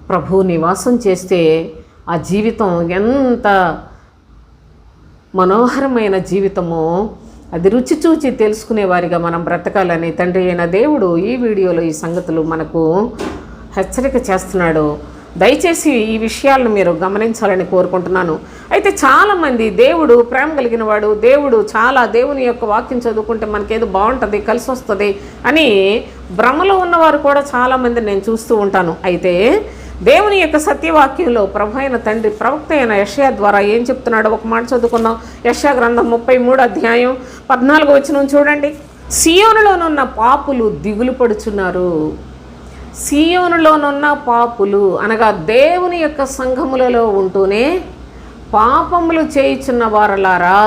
[SPEAKER 1] ప్రభు నివాసం చేస్తే ఆ జీవితం ఎంత మనోహరమైన జీవితమో అది రుచి చూచి తెలుసుకునే వారిగా మనం బ్రతకాలని తండ్రి అయిన దేవుడు ఈ వీడియోలో ఈ సంగతులు మనకు హెచ్చరిక చేస్తున్నాడు. దయచేసి ఈ విషయాలను మీరు గమనించాలని కోరుకుంటున్నాను. అయితే చాలామంది దేవుడు ప్రేమ కలిగిన వాడు, దేవుని యొక్క వాక్యం చదువుకుంటే మనకేదో బాగుంటుంది, కలిసి వస్తుంది అని భ్రమలో ఉన్నవారు కూడా చాలామంది నేను చూస్తూ ఉంటాను. అయితే దేవుని యొక్క సత్యవాక్యంలో ప్రభు అయిన తండ్రి ప్రవక్త అయిన యెషయా ద్వారా ఏం చెప్తున్నాడో ఒక మాట చదువుకుందాం. యెషయా గ్రంథం 33 అధ్యాయం 14 వచనం చూడండి. సియోనులోనున్న పాపులు దిగులు పడుచున్నారు. సియోనులోనున్న పాపులు అనగా దేవుని యొక్క సంఘములలో ఉంటూనే పాపములు చేయుచున్న వారలారా,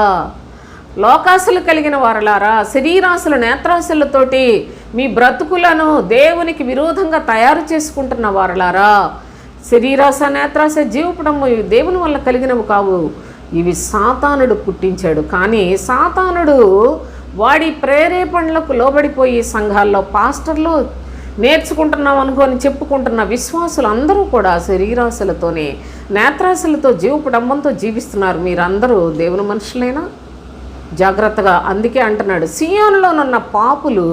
[SPEAKER 1] లోకాశలు కలిగిన వారలారా, శరీరాశుల నేత్రాశలతోటి మీ బ్రతుకులను దేవునికి విరోధంగా తయారు చేసుకుంటున్న వారలారా, శరీరాశ నేత్రాశ జీవపడము ఇవి దేవుని వల్ల కలిగినవి కావు, ఇవి సాతానుడు పుట్టించాడు. కానీ సాతానుడు వాడి ప్రేరేపణలకు లోబడిపోయి సంఘాల్లో పాస్టర్లు నేర్చుకుంటున్నాం అనుకొని చెప్పుకుంటున్న విశ్వాసులు అందరూ కూడా శరీరాశలతోనే నేత్రాశలతో జీవపడంబంతో జీవిస్తున్నారు. మీరందరూ దేవుని మనుషులేనా? జాగ్రత్తగా. అందుకే అంటున్నాడు, సియోనులోనున్న పాపులు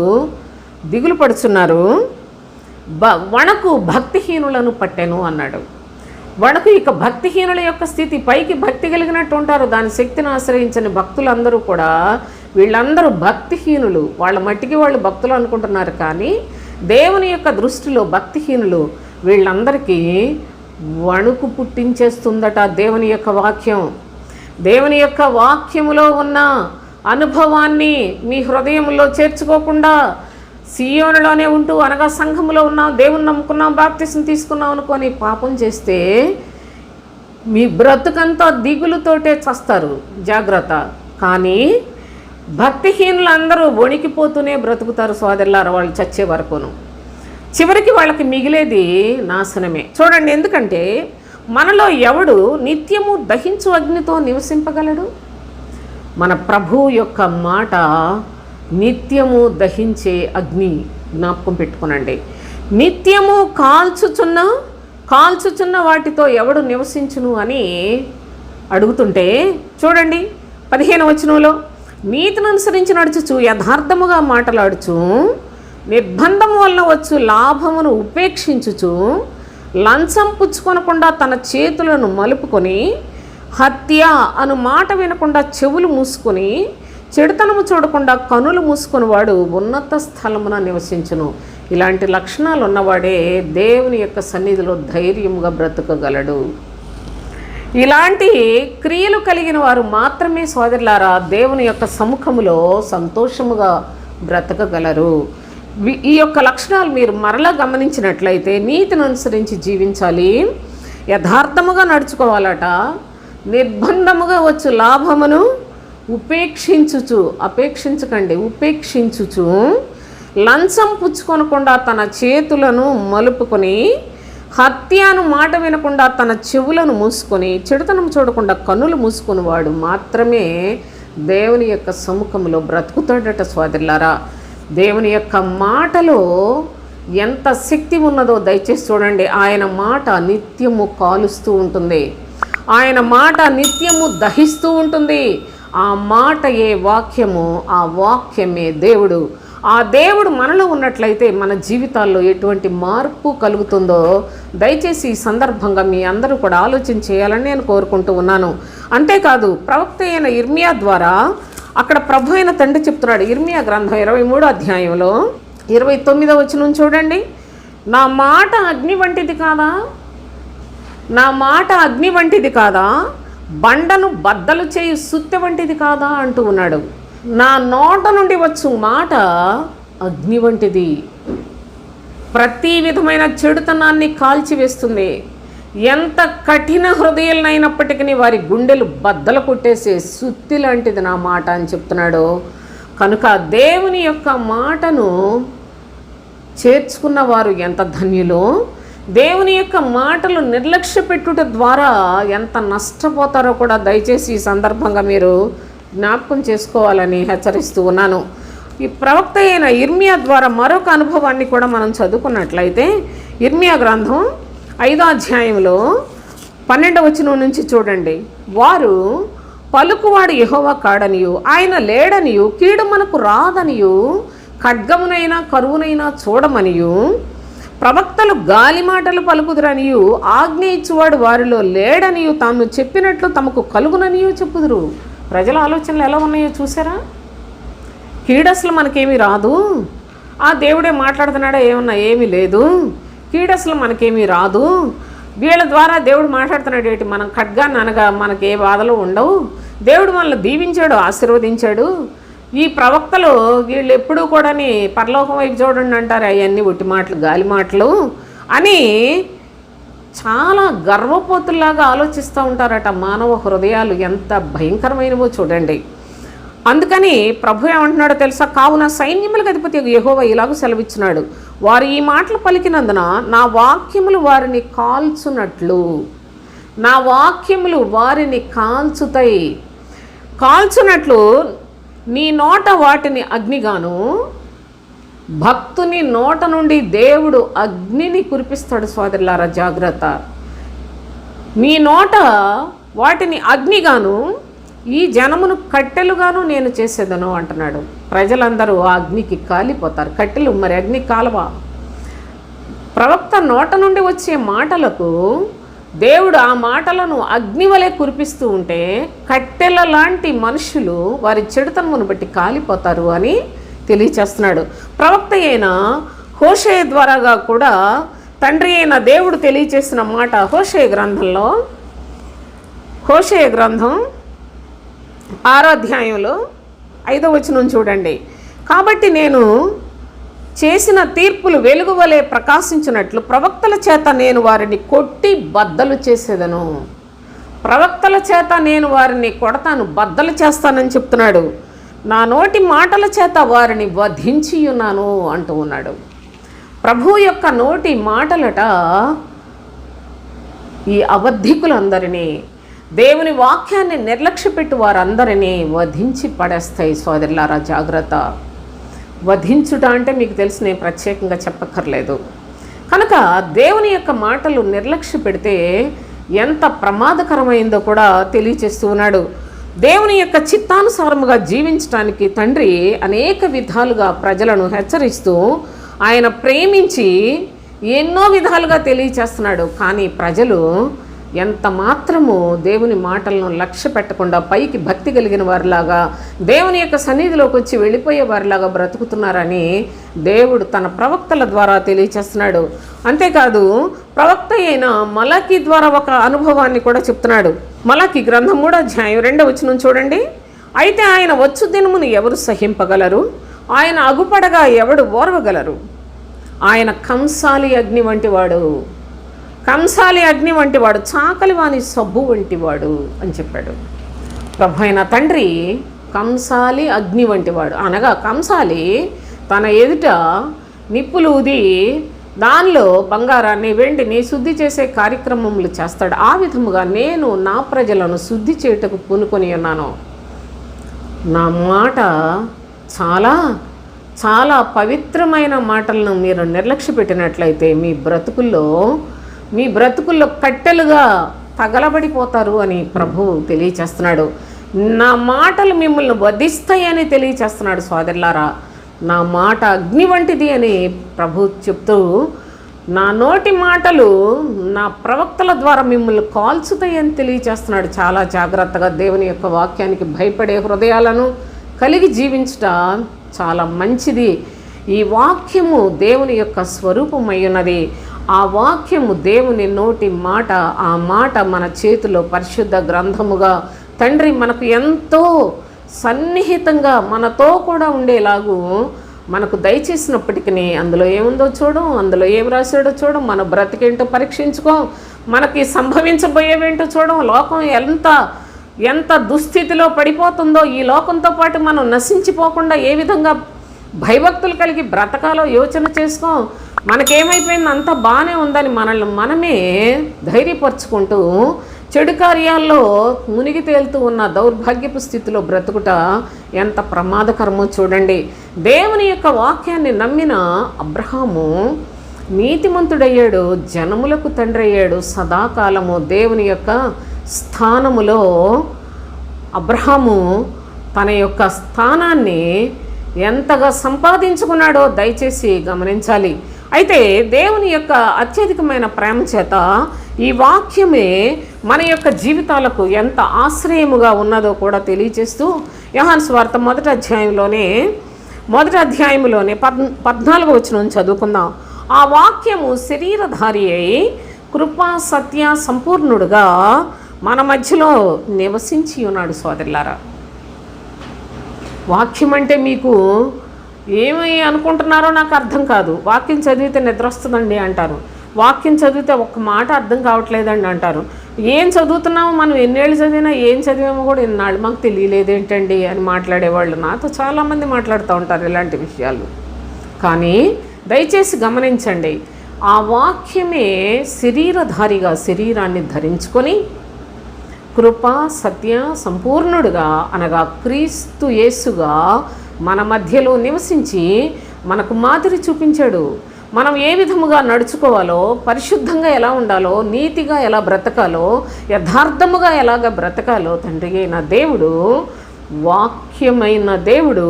[SPEAKER 1] దిగులు పడుచున్నారు, వణకు భక్తిహీనులను పట్టెను అన్నాడు. వణకు ఇక భక్తిహీనుల యొక్క స్థితి. పైకి భక్తి కలిగినట్టు ఉంటారు, దాని శక్తిని ఆశ్రయించని భక్తులందరూ కూడా వీళ్ళందరూ భక్తిహీనులు. వాళ్ళ మట్టికి వాళ్ళు భక్తులు అనుకుంటున్నారు, కానీ దేవుని యొక్క దృష్టిలో భక్తిహీనులు. వీళ్ళందరికీ వణుకు పుట్టించేస్తుందట దేవుని యొక్క వాక్యం. దేవుని యొక్క వాక్యములో ఉన్న అనుభవాన్ని మీ హృదయంలో చేర్చుకోకుండా సియోనులోనే ఉంటూ, అనగా సంఘములో ఉన్నాం, దేవుని నమ్ముకున్నాం, బాప్తిసం తీసుకున్నాం అనుకొని పాపం చేస్తే మీ బ్రతుకంతా దిగులుతోటే చస్తారు. జాగ్రత్త. కానీ భక్తిహీనులందరూ వణికిపోతూనే బ్రతుకుతారు సోదరులారా, వాళ్ళు చచ్చే వరకును. చివరికి వాళ్ళకి మిగిలేది నాశనమే. చూడండి, ఎందుకంటే మనలో ఎవడు నిత్యము దహించు అగ్నితో నివసింపగలడు? మన ప్రభు యొక్క మాట నిత్యము దహించే అగ్ని. జ్ఞాపకం పెట్టుకునండి. నిత్యము కాల్చుచున్న వాటితో ఎవడు నివసించును అని అడుగుతుంటే చూడండి 15వ వచనంలో, నీతిని అనుసరించి నడుచుచు యథార్థముగా మాటలాడుచు నిర్బంధం వలన వచ్చు లాభమును ఉపేక్షించుచు లంచం పుచ్చుకొనకుండా తన చేతులను మలుపుకొని హత్య అను మాట వినకుండా చెవులు మూసుకొని చెడుతనము చూడకుండా కనులు మూసుకొని వాడు ఉన్నత స్థలమున నివసించును. ఇలాంటి లక్షణాలు ఉన్నవాడే దేవుని యొక్క సన్నిధిలో ధైర్యముగా బ్రతకగలడు. ఇలాంటి క్రియలు కలిగిన వారు మాత్రమే సోదరులారా దేవుని యొక్క సముఖములో సంతోషముగా బ్రతకగలరు. ఈ యొక్క లక్షణాలు మీరు మరలా గమనించినట్లయితే నీతిని అనుసరించి జీవించాలి, యథార్థముగా నడుచుకోవాలట, నిర్బంధముగా వచ్చు లాభమును ఉపేక్షించుచు లంచం పుచ్చుకొనకుండా తన చేతులను మలుపుకొని హత్యను మాట వినకుండా తన చెవులను మూసుకొని చెడుతనం చూడకుండా కన్నులు మూసుకొని వాడు మాత్రమే దేవుని యొక్క సముఖంలో బ్రతుకుతాడట. సోదరులారా, దేవుని యొక్క మాటలో ఎంత శక్తి ఉన్నదో దయచేసి చూడండి. ఆయన మాట నిత్యము కాలుస్తూ ఉంటుంది, ఆయన మాట నిత్యము దహిస్తూ ఉంటుంది. ఆ మాట ఏ వాక్యము, ఆ వాక్యమే దేవుడు. ఆ దేవుడు మనలో ఉన్నట్లయితే మన జీవితాల్లో ఎటువంటి మార్పు కలుగుతుందో దయచేసి ఈ సందర్భంగా మీ అందరూ కూడా ఆలోచన చేయాలని నేను కోరుకుంటూ ఉన్నాను. అంతేకాదు, ప్రవక్త అయిన ఇర్మియా ద్వారా అక్కడ ప్రభు అయిన తండ్రి చెప్తున్నాడు. ఇర్మియా గ్రంథం 23వ అధ్యాయంలో 29వ వచనం చూడండి. నా మాట అగ్ని వంటిది కాదా, నా మాట అగ్ని వంటిది కాదా, బండను బద్దలు చేయు సుత్తె వంటిది కాదా అంటూ ఉన్నాడు. నా నోట నుండి వచ్చు మాట అగ్ని వంటిది, ప్రతి విధమైన చెడుతనాన్ని కాల్చివేస్తుంది. ఎంత కఠిన హృదయాలైనప్పటికీ వారి గుండెలు బద్దలు కొట్టేసే సుత్తి లాంటిది నా మాట అని చెప్తున్నాడు. కనుక దేవుని యొక్క మాటను చేర్చుకున్న వారు ఎంత ధన్యులో, దేవుని యొక్క మాటలు నిర్లక్ష్య పెట్టుట ద్వారా ఎంత నష్టపోతారో కూడా దయచేసి ఈ సందర్భంగా మీరు జ్ఞాపకం చేసుకోవాలని హెచ్చరిస్తూ ఉన్నాను. ఈ ప్రవక్త అయిన ఇర్మియా ద్వారా మరొక అనుభవాన్ని కూడా మనం చదువుకున్నట్లయితే, ఇర్మియా గ్రంథం 5వ అధ్యాయంలో 12వ వచనం నుంచి చూడండి. వారు పలుకువాడు యెహోవా కాడనియు, ఆయన లేడనియు, కీడు మనకు రాదనియు, ఖడ్గమునైనా కరువునైనా చూడమనియు, ప్రవక్తలు గాలి మాటలు పలుకుదురనియు, ఆజ్ఞ ఇచ్చువాడు వారిలో లేడనియు, తాము చెప్పినట్లు తమకు కలుగుననియు చెప్పుదురు. ప్రజల ఆలోచనలు ఎలా ఉన్నాయో చూసారా? కీడసలు మనకేమీ రాదు, ఆ దేవుడే మాట్లాడుతున్నాడా, ఏమన్నా ఏమీ లేదు, కీడసలు మనకేమీ రాదు, వీళ్ళ ద్వారా దేవుడు మాట్లాడుతున్నాడు ఏంటి, మనం ఖడ్గాన్ని అనగా మనకి ఏ బాధలు ఉండవు, దేవుడు మనల్ని దీవించాడు, ఆశీర్వదించాడు, ఈ ప్రవక్తలు వీళ్ళు ఎప్పుడూ కూడా పరలోకం వైపు చూడండి అంటారు, అవన్నీ ఒట్టి మాటలు గాలి మాటలు అని చాలా గర్వపోతుల్లాగా ఆలోచిస్తూ ఉంటారట. మానవ హృదయాలు ఎంత భయంకరమైనవో చూడండి. అందుకని ప్రభు ఏమంటున్నాడో తెలుసా? కావున సైన్యములకు అధిపతి యెహోవా ఇలాగ సెలవిచ్చినాడు, వారు ఈ మాటలు పలికినందున నా వాక్యములు వారిని కాల్చునట్లు, నా వాక్యములు వారిని కాల్చుతాయి, కాల్చునట్లు నీ నోట వాటిని అగ్నిగాను, భక్తుని నోట నుండి దేవుడు అగ్నిని కురిపిస్తాడు. సోదరులారా జాగ్రత్త, నీ నోట వాటిని అగ్నిగాను, ఈ జనమును కట్టెలుగాను నేను చేసేదను అంటున్నాడు. ప్రజలందరూ ఆ అగ్నికి కాలిపోతారు. కట్టెలు మరి అగ్ని కాలవా? ప్రవక్త నోట నుండి వచ్చే మాటలకు దేవుడు ఆ మాటలను అగ్ని వలె కురిపిస్తూ ఉంటే కట్టెల లాంటి మనుషులు వారి చెడుతనమును బట్టి కాలిపోతారు అని తెలియచేస్తున్నాడు. ప్రవక్త అయిన హోషేయ ద్వారాగా కూడా తండ్రి అయిన దేవుడు తెలియచేసిన మాట హోషేయ గ్రంథంలో, హోషేయ గ్రంథం 6వ అధ్యాయంలో 5వ వచనం చూడండి. కాబట్టి నేను చేసిన తీర్పులు వెలుగు వలె ప్రకాశించినట్లు ప్రవక్తల చేత నేను వారిని కొట్టి బద్దలు చేసేదను. ప్రవక్తల చేత నేను వారిని కొడతాను, బద్దలు చేస్తానని చెప్తున్నాడు. నా నోటి మాటల చేత వారిని వధించి ఉన్నాను అంటూ ఉన్నాడు. ప్రభు యొక్క నోటి మాటలట ఈ అబద్ధికులందరినీ, దేవుని వాక్యాన్ని నిర్లక్ష్యపెట్టు వారందరినీ వధించి పడేస్తాయి. సోదరులారా జాగ్రత్త. వధించుట అంటే మీకు తెలిసి నేను ప్రత్యేకంగా చెప్పక్కర్లేదు. కనుక దేవుని యొక్క మాటలు నిర్లక్ష్య పెడితే ఎంత ప్రమాదకరమైందో కూడా తెలియచేస్తూ ఉన్నాడు. దేవుని యొక్క చిత్తానుసారముగా జీవించడానికి తండ్రి అనేక విధాలుగా ప్రజలను హెచ్చరిస్తూ ఆయన ప్రేమించి ఎన్నో విధాలుగా తెలియచేస్తున్నాడు. కానీ ప్రజలు ఎంత మాత్రము దేవుని మాటలను లక్ష్య పెట్టకుండా పైకి భక్తి కలిగిన వారిలాగా దేవుని యొక్క సన్నిధిలోకి వచ్చి వెళ్ళిపోయే వారిలాగా బ్రతుకుతున్నారని దేవుడు తన ప్రవక్తల ద్వారా తెలియచేస్తున్నాడు. అంతేకాదు ప్రవక్త అయిన మలాకి ద్వారా ఒక అనుభవాన్ని కూడా చెప్తున్నాడు. మలాకి గ్రంథం 3వ అధ్యాయం 2వ వచనం చూడండి. అయితే ఆయన వచ్చు దినమును ఎవరు సహింపగలరు, ఆయన అగుపడగా ఎవడు ఓర్వగలరు, ఆయన కంసాలి అగ్ని వంటివాడు, కంసాలి అగ్ని వంటివాడు, చాకలి వాని సబ్బు వంటివాడు అని చెప్పాడు. ప్రభు అయిన తండ్రి కంసాలి అగ్ని వంటివాడు అనగా కంసాలి తన ఎదుట నిప్పులు ఊది దానిలో బంగారాన్ని వెండిని శుద్ధి చేసే కార్యక్రమములు చేస్తాడు. ఆ విధముగా నేను నా ప్రజలను శుద్ధి చేయుటకు పూనుకొని ఉన్నాను. నా మాట చాలా చాలా పవిత్రమైన మాటలను మీరు నిర్లక్ష్య పెట్టినట్లయితే మీ బ్రతుకుల్లో కట్టెలుగా తగలబడిపోతారు అని ప్రభువు తెలియచేస్తున్నాడు. నా మాటలు మిమ్మల్ని వధిస్తాయని తెలియచేస్తున్నాడు. సోదరులారా, నా మాట అగ్ని వంటిది అని ప్రభు చెప్తూ, నా నోటి మాటలు నా ప్రవక్తల ద్వారా మిమ్మల్ని కాల్చుతాయని తెలియచేస్తున్నాడు. చాలా జాగ్రత్తగా దేవుని యొక్క వాక్యానికి భయపడే హృదయాలను కలిగి జీవించట చాలా మంచిది. ఈ వాక్యము దేవుని యొక్క స్వరూపమై ఉన్నది. ఆ వాక్యము దేవుని నోటి మాట, ఆ మాట మన చేతిలో పరిశుద్ధ గ్రంథముగా తండ్రి మనకు ఎంతో సన్నిహితంగా మనతో కూడా ఉండేలాగూ మనకు దయచేసినప్పటికీ అందులో ఏముందో చూడం, అందులో ఏం రాశాడో చూడం, మన బ్రతికేంటో పరీక్షించుకో, మనకి సంభవించబోయేవేంటో చూడం, లోకం ఎంత దుస్థితిలో పడిపోతుందో, ఈ లోకంతో పాటు మనం నశించిపోకుండా ఏ విధంగా భయభక్తులు కలిగి బ్రతకాలో యోచన చేసుకో. మనకేమైపోయింది, అంతా బాగానే ఉందని మనల్ని మనమే ధైర్యపరుచుకుంటూ చెడు కార్యాల్లో మునిగి తేలుతూ ఉన్న దౌర్భాగ్యపు స్థితిలో బ్రతుకుట ఎంత ప్రమాదకరమో చూడండి. దేవుని యొక్క వాక్యాన్ని నమ్మిన అబ్రహాము నీతిమంతుడయ్యాడు, జనములకు తండ్రి అయ్యాడు. సదాకాలము దేవుని యొక్క స్థానములో అబ్రహాము తన యొక్క స్థానాన్ని ఎంతగా సంపాదించుకున్నాడో దయచేసి గమనించాలి. అయితే దేవుని యొక్క అత్యధికమైన ప్రేమ చేత ఈ వాక్యమే మన యొక్క జీవితాలకు ఎంత ఆశ్రయముగా ఉన్నదో కూడా తెలియజేస్తూ యోహాను సువార్త మొదటి అధ్యాయంలోనే 14వ వచనం చదువుకుందాం. ఆ వాక్యము శరీరధారి అయి కృపా సత్య సంపూర్ణుడుగా మన మధ్యలో నివసించి ఉన్నాడు. సోదరులారా, వాక్యం అంటే మీకు ఏమై అనుకుంటున్నారో నాకు అర్థం కాదు. వాక్యం చదివితే నిద్ర వస్తుందండి అంటారు, వాక్యం చదివితే ఒక్క మాట అర్థం కావట్లేదండి అంటారు. ఏం చదువుతున్నామో, మనం ఎన్నేళ్ళు చదివినా ఏం చదివామో కూడా ఎన్నాళ్ళు మాకు తెలియలేదేంటండి అని మాట్లాడేవాళ్ళు నాతో చాలామంది మాట్లాడుతూ ఉంటారు ఇలాంటి విషయాలు. కానీ దయచేసి గమనించండి, ఆ వాక్యమే శరీరధారిగా శరీరాన్ని ధరించుకొని కృపా సత్య సంపూర్ణుడుగా అనగా క్రీస్తు యేసుగా మన మధ్యలో నివసించి మనకు మాదిరి చూపించాడు. మనం ఏ విధముగా నడుచుకోవాలో, పరిశుద్ధంగా ఎలా ఉండాలో, నీతిగా ఎలా బ్రతకాలో, యథార్థముగా ఎలాగ బ్రతకాలో తండ్రి అయిన దేవుడు, వాక్యమైన దేవుడు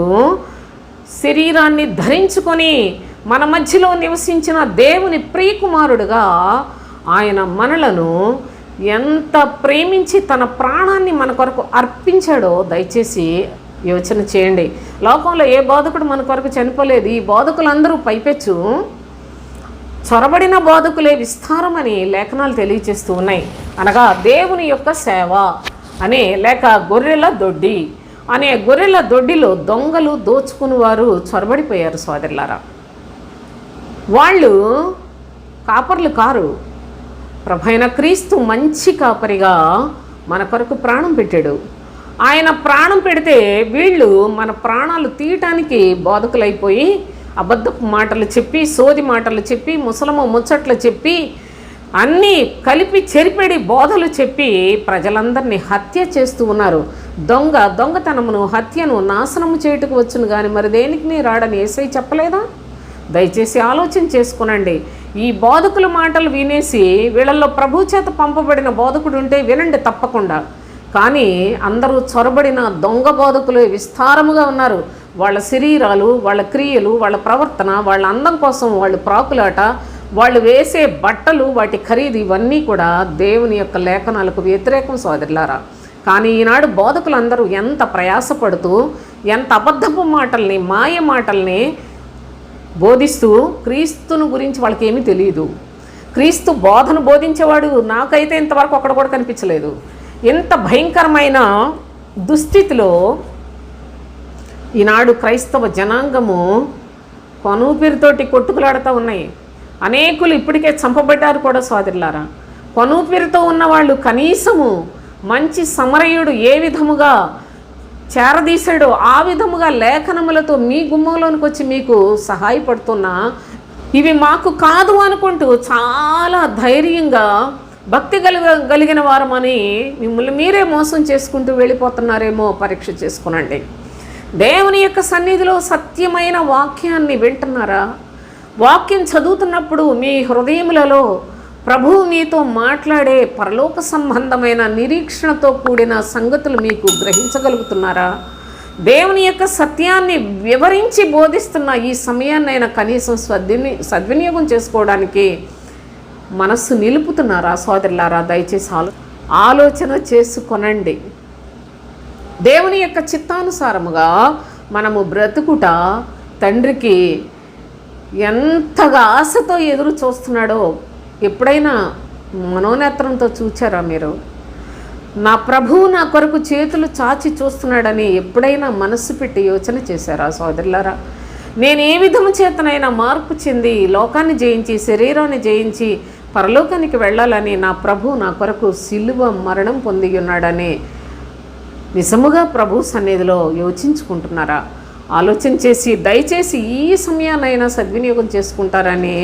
[SPEAKER 1] శరీరాన్ని ధరించుకొని మన మధ్యలో నివసించిన దేవుని ప్రియకుమారుడుగా ఆయన మనలను ఎంత ప్రేమించి తన ప్రాణాన్ని మన కొరకు అర్పించాడో దయచేసి యోచన చేయండి. లోకంలో ఏ బోధకుడు మన కొరకు చనిపోలేదు. ఈ బోధకులందరూ పైపెచ్చు చొరబడిన బోధకులే విస్తారమని లేఖనాలు తెలియజేస్తూ ఉన్నాయి. అనగా దేవుని యొక్క సేవ అనే, లేక గొర్రెల దొడ్డి అనే గొర్రెల దొడ్డిలో దొంగలు దోచుకుని వారు చొరబడిపోయారు. సోదరులారా, వాళ్ళు కాపర్లు కారు. ప్రభైన క్రీస్తు మంచి కాపరిగా మన కొరకు ప్రాణం పెట్టాడు. ఆయన ప్రాణం పెడితే వీళ్ళు మన ప్రాణాలు తీయటానికి బోధకులైపోయి అబద్ధపు మాటలు చెప్పి, సోది మాటలు చెప్పి, ముసలము ముచ్చట్లు చెప్పి, అన్నీ కలిపి చెరిపెడి బోధలు చెప్పి ప్రజలందరినీ హత్య చేస్తూ ఉన్నారు. దొంగతనమును, హత్యను, నాశనము చేయుటకు వచ్చును కానీ మరి దేనికి రాడని యేసయ్య చెప్పలేదా? దయచేసి ఆలోచన చేసుకునండి. ఈ బోధకుల మాటలు వినేసి వీళ్ళల్లో ప్రభు చేత పంపబడిన బోధకుడు ఉంటే వినండి తప్పకుండా. కానీ అందరూ చొరబడిన దొంగ బోధకులు విస్తారముగా ఉన్నారు. వాళ్ళ శరీరాలు, వాళ్ళ క్రియలు, వాళ్ళ ప్రవర్తన, వాళ్ళ అందం కోసం వాళ్ళు ప్రాకులాట, వాళ్ళు వేసే బట్టలు, వాటి ఖరీదు, ఇవన్నీ కూడా దేవుని యొక్క లేఖనాలకు వ్యతిరేకం. సోదరులారా, కానీ ఈనాడు బోధకులందరూ ఎంత ప్రయాసపడుతూ, ఎంత అబద్ధపు మాటల్ని, మాయ మాటల్ని బోధిస్తూ, క్రీస్తును గురించి వాళ్ళకి ఏమీ తెలియదు. క్రీస్తు బోధను బోధించేవాడు నాకైతే ఇంతవరకు ఒక్కడ కూడా కనిపించలేదు. ఎంత భయంకరమైన దుస్థితిలో ఈనాడు క్రైస్తవ జనాంగము కొనూపిరితోటి కొట్టుకులాడుతూ ఉన్నాయి. అనేకులు ఇప్పటికే చంపబడ్డారు కూడా. సోదరులారా, కొనూపిరితో ఉన్నవాళ్ళు కనీసము మంచి సమరయుడు ఏ విధముగా చేరదీశాడో ఆ విధముగా లేఖనములతో మీ గుమ్మంలోనికి వచ్చి మీకు సహాయపడుతున్నా, ఇవి మాకు కాదు అనుకుంటూ చాలా ధైర్యంగా భక్తి కలిగిన వారమని మిమ్మల్ని మీరే మోసం చేసుకుంటూ వెళ్ళిపోతున్నారేమో పరీక్ష చేసుకునండి. దేవుని యొక్క సన్నిధిలో సత్యమైన వాక్యాన్ని వింటున్నారా? వాక్యం చదువుతున్నప్పుడు మీ హృదయములలో ప్రభువు మీతో మాట్లాడే పరలోక సంబంధమైన నిరీక్షణతో కూడిన సంగతులు మీకు గ్రహించగలుగుతున్నారా? దేవుని యొక్క సత్యాన్ని వివరించి బోధిస్తున్న ఈ సమయాన్నైనా కనీసం సద్వినియోగం చేసుకోవడానికి మనస్సు నిలుపుతున్నారా? సోదరులారా, దయచేసి ఆలోచన చేసుకొనండి. దేవుని యొక్క చిత్తానుసారముగా మనము బ్రతుకుట తండ్రికి ఎంతగా ఆశతో ఎదురు చూస్తున్నాడో ఎప్పుడైనా మనోనేత్రంతో చూచారా మీరు? నా ప్రభువు నా కొరకు చేతులు చాచి చూస్తున్నాడని ఎప్పుడైనా మనస్సు పెట్టి యోచన చేశారా సోదరులారా? నేను ఏ విధము చేతనైనా మార్పు చెంది లోకాన్ని జయించి శరీరాన్ని జయించి పరలోకానికి వెళ్ళాలని నా ప్రభు నా కొరకు సిలువ మరణం పొంది ఉన్నాడని నిజముగా ప్రభు సన్నిధిలో యోచించుకుంటున్నారా? ఆలోచన చేసి దయచేసి ఈ సమయాన్నైనా సద్వినియోగం చేసుకుంటారని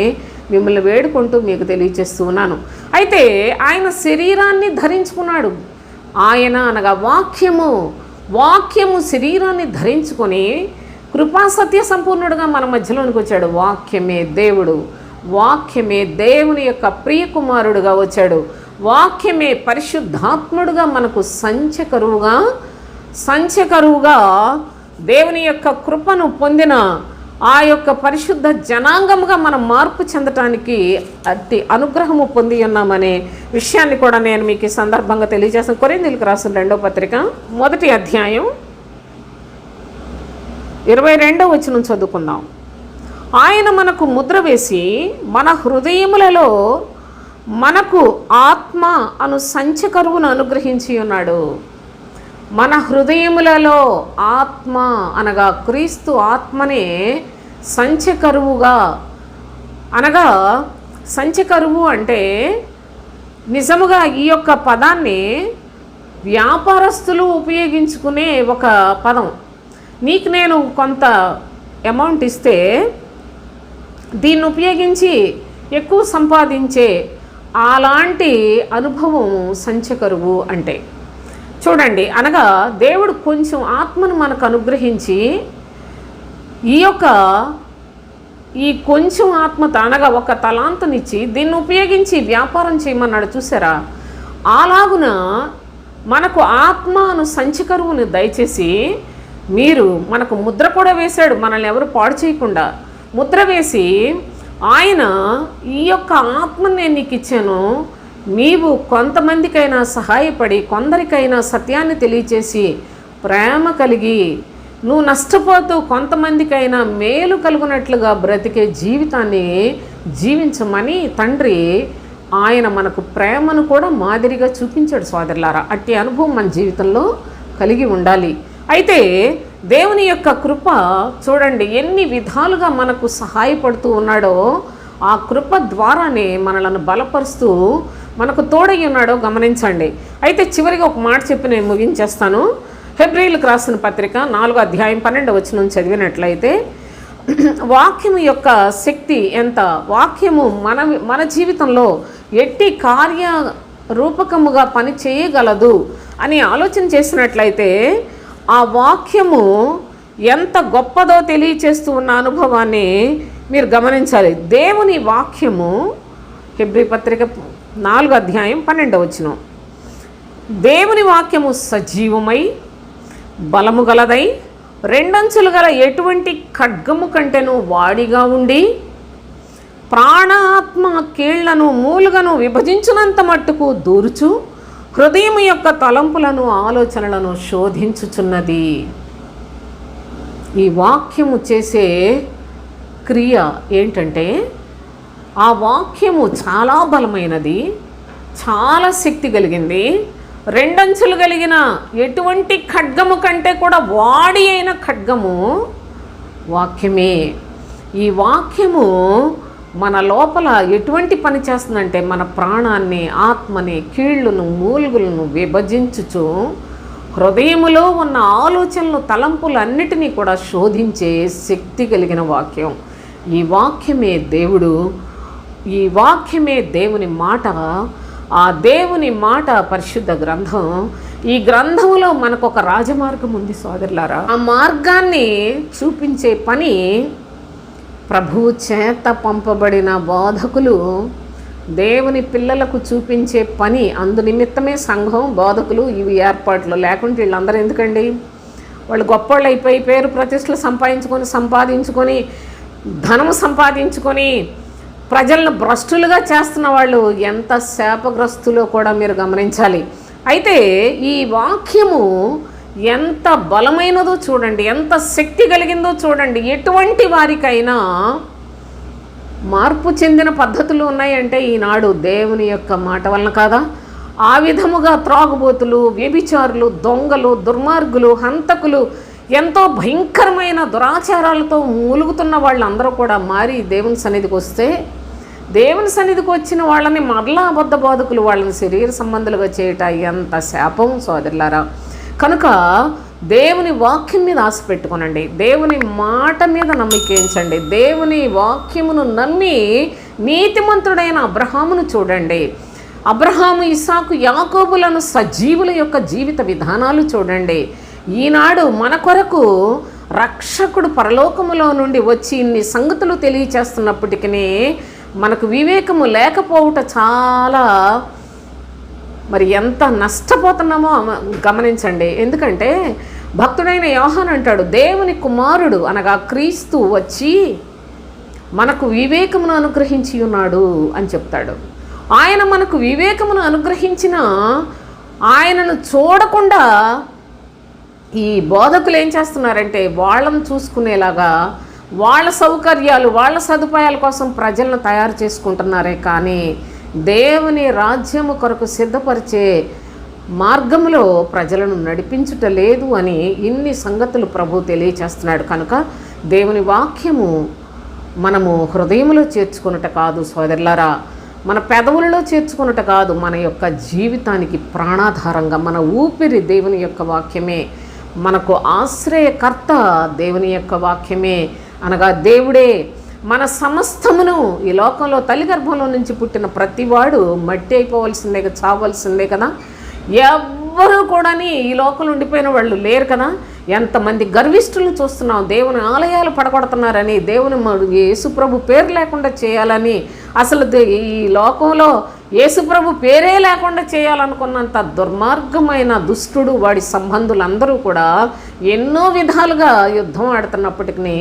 [SPEAKER 1] మిమ్మల్ని వేడుకుంటూ మీకు తెలియజేస్తూ ఉన్నాను. అయితే ఆయన శరీరాన్ని ధరించుకున్నాడు. ఆయన అనగా వాక్యము శరీరాన్ని ధరించుకొని కృపా సత్య సంపూర్ణుడుగా మన మధ్యలోనికి వచ్చాడు. వాక్యమే దేవుడు, వాక్యమే దేవుని యొక్క ప్రియకుమారుడుగా వచ్చాడు. వాక్యమే పరిశుద్ధాత్ముడుగా మనకు సంచకరువుగా దేవుని యొక్క కృపను పొందిన ఆ యొక్క పరిశుద్ధ జనాంగముగా మనం మార్పు చెందటానికి అతి అనుగ్రహము పొంది ఉన్నామనే విషయాన్ని కూడా నేను మీకు ఈ సందర్భంగా తెలియజేస్తాను. కొరింథీయులకు రాసిన 2వ పత్రిక 1వ అధ్యాయం 22వ వచనం చదువుకుందాం. ఆయన మనకు ముద్ర వేసి మన హృదయములలో మనకు ఆత్మ అను సంచకరువును అనుగ్రహించి ఉన్నాడు. మన హృదయములలో ఆత్మ అనగా క్రీస్తు ఆత్మనే సంచకరువుగా, అనగా సంచకరువు అంటే నిజముగా ఈ యొక్క పదాన్ని వ్యాపారస్తులు ఉపయోగించుకునే ఒక పదం. నీకు నేను కొంత అమౌంట్ ఇస్తే దీన్ని ఉపయోగించి ఎక్కువ సంపాదించే అలాంటి అనుభవం సంచకరువు అంటే. చూడండి, అనగా దేవుడు కొంచెం ఆత్మను మనకు అనుగ్రహించి ఈ కొంచెం ఆత్మతో అనగా ఒక తలాంతనిచ్చి దీన్ని ఉపయోగించి వ్యాపారం చేయమన్నాడు. చూసారా? అలాగున మనకు ఆత్మను సంచకరువుని దయచేసి మనకు ముద్ర కూడా వేశాడు. మనల్ని ఎవరు పాడు చేయకుండా ముద్ర వేసి ఆయన ఈ యొక్క ఆత్మను నేను నీకు ఇచ్చాను, నీవు కొంతమందికైనా సహాయపడి కొందరికైనా సత్యాన్ని తెలియచేసి ప్రేమ కలిగి నువ్వు నష్టపోతూ కొంతమందికైనా మేలు కలుగునట్లుగా బ్రతికే జీవితాన్ని జీవించమని తండ్రి ఆయన మనకు ప్రేమను కూడా మాదిరిగా చూపించాడు. సోదరులారా, అట్టి అనుభవం మన జీవితంలో కలిగి ఉండాలి. అయితే దేవుని యొక్క కృప చూడండి ఎన్ని విధాలుగా మనకు సహాయపడుతూ ఉన్నాడో, ఆ కృప ద్వారానే మనలను బలపరుస్తూ మనకు తోడై ఉన్నాడో గమనించండి. అయితే చివరిగా ఒక మాట చెప్పి నేను ముగించేస్తాను. హెబ్రీయులకు రాసిన పత్రిక 4వ అధ్యాయం 12వ వచనం చదివినట్లయితే వాక్యము యొక్క శక్తి ఎంత, వాక్యము మన జీవితంలో ఎట్టి కార్యరూపకముగా పని చేయగలదు అని ఆలోచన చేసినట్లయితే ఆ వాక్యము ఎంత గొప్పదో తెలియచేస్తూ ఉన్న అనుభవాన్ని మీరు గమనించాలి. దేవుని వాక్యము హెబ్రీ పత్రిక 4వ అధ్యాయం 12వ వచనం, దేవుని వాక్యము సజీవమై బలము గలదై రెండంచులు గల ఎటువంటి ఖడ్గము కంటేను వాడిగా ఉండి ప్రాణాత్మ కీళ్లను మూలుగను విభజించునంత మట్టుకు దూర్చు హృదయం యొక్క తలంపులను ఆలోచనలను శోధించుచున్నది. ఈ వాక్యము చేసే క్రియ ఏంటంటే ఆ వాక్యము చాలా బలమైనది, చాలా శక్తి కలిగింది, రెండంచులు కలిగిన ఎటువంటి ఖడ్గము కంటే కూడా వాడి అయిన ఖడ్గము వాక్యమే. ఈ వాక్యము మన లోపల ఎటువంటి పని చేస్తుందంటే మన ప్రాణాన్ని, ఆత్మని, కీళ్లను, మూలుగులను విభజించుచు హృదయములో ఉన్న ఆలోచనలు, తలంపులన్నిటినీ కూడా శోధించే శక్తి కలిగిన వాక్యం. ఈ వాక్యమే దేవుడు, ఈ వాక్యమే దేవుని మాట. ఆ దేవుని మాట పరిశుద్ధ గ్రంథం. ఈ గ్రంథంలో మనకు ఒక రాజమార్గం ఉంది సోదరులారా. ఆ మార్గాన్ని చూపించే పని ప్రభువు చేత పంపబడిన బోధకులు దేవుని పిల్లలకు చూపించే పని. అందు నిమిత్తమే సంఘం, బోధకులు ఇవి ఏర్పాట్లు. లేకుంటే వీళ్ళందరూ ఎందుకండి? వాళ్ళు గొప్పవాళ్ళు అయిపోయి పేరు ప్రతిష్టలు సంపాదించుకొని ధనము సంపాదించుకొని ప్రజలను భ్రష్టులుగా చేస్తున్న వాళ్ళు ఎంత శాపగ్రస్తులో కూడా మీరు గమనించాలి. అయితే ఈ వాక్యము ఎంత బలమైనదో చూడండి, ఎంత శక్తి కలిగిందో చూడండి. ఎటువంటి వారికైనా మార్పు చెందిన పద్ధతులు ఉన్నాయంటే ఈనాడు దేవుని యొక్క మాట వలన కాదా? ఆ విధముగా త్రాగుబోతులు, వ్యభిచారులు, దొంగలు, దుర్మార్గులు, హంతకులు, ఎంతో భయంకరమైన దురాచారాలతో మూలుగుతున్న వాళ్ళందరూ కూడా మారి దేవుని సన్నిధికి వస్తే, దేవుని సన్నిధికి వచ్చిన వాళ్ళని మరలా అబద్ధ బోధకులు వాళ్ళని శరీర సంబంధులుగా చేయట ఎంత శాపం సోదరులారా. కనుక దేవుని వాక్యం మీద ఆశ పెట్టుకోనండి, దేవుని మాట మీద నమ్మికేంచండి. దేవుని వాక్యమును నమ్మి నీతిమంతుడైన అబ్రహామును చూడండి. అబ్రహాము, ఇస్సాకు, యాకోబులను సజీవుల యొక్క జీవిత విధానాలు చూడండి. ఈనాడు మన కొరకు రక్షకుడు పరలోకములో నుండి వచ్చి ఇన్ని సంగతులు తెలియచేస్తున్నప్పటికీ మనకు వివేకము లేకపోవట చాలా మరి ఎంత నష్టపోతున్నామో గమనించండి. ఎందుకంటే భక్తుడైన యోహాను అంటాడు, దేవుని కుమారుడు అనగా క్రీస్తు వచ్చి మనకు వివేకమును అనుగ్రహించి ఉన్నాడు అని చెప్తాడు. ఆయన మనకు వివేకమును అనుగ్రహించిన ఆయనను చూడకుండా ఈ బోధకులు ఏం చేస్తున్నారంటే వాళ్ళను చూసుకునేలాగా వాళ్ళ సౌకర్యాలు, వాళ్ళ సదుపాయాల కోసం ప్రజలను తయారు చేసుకుంటున్నారే కానీ దేవుని రాజ్యము కొరకు సిద్ధపరిచే మార్గంలో ప్రజలను నడిపించుట లేదు అని ఇన్ని సంగతులు ప్రభు తెలియచేస్తున్నాడు. కనుక దేవుని వాక్యము మనము హృదయంలో చేర్చుకున్నట కాదు సోదరులారా, మన పెదవులలో చేర్చుకున్నట కాదు, మన యొక్క జీవితానికి ప్రాణాధారంగా మన ఊపిరి దేవుని యొక్క వాక్యమే, మనకు ఆశ్రయకర్త దేవుని యొక్క వాక్యమే అనగా దేవుడే. మన సమస్తమును ఈ లోకంలో తల్లి గర్భంలో నుంచి పుట్టిన ప్రతివాడు మట్టి అయిపోవలసిందే, చావలసిందే కదా. ఎవ్వరూ కూడా ఈ లోకంలో ఉండిపోయిన వాళ్ళు లేరు కదా. ఎంతమంది గర్విష్ఠులను చూస్తున్నాం, దేవుని ఆలయాలు పడగొడుతున్నారని, దేవుని యేసుప్రభు పేరు లేకుండా చేయాలని, అసలు ఈ లోకంలో యేసుప్రభు పేరే లేకుండా చేయాలనుకున్నంత దుర్మార్గమైన దుష్టుడు వాడి సంబంధులందరూ కూడా ఎన్నో విధాలుగా యుద్ధం ఆడుతున్నప్పటికీ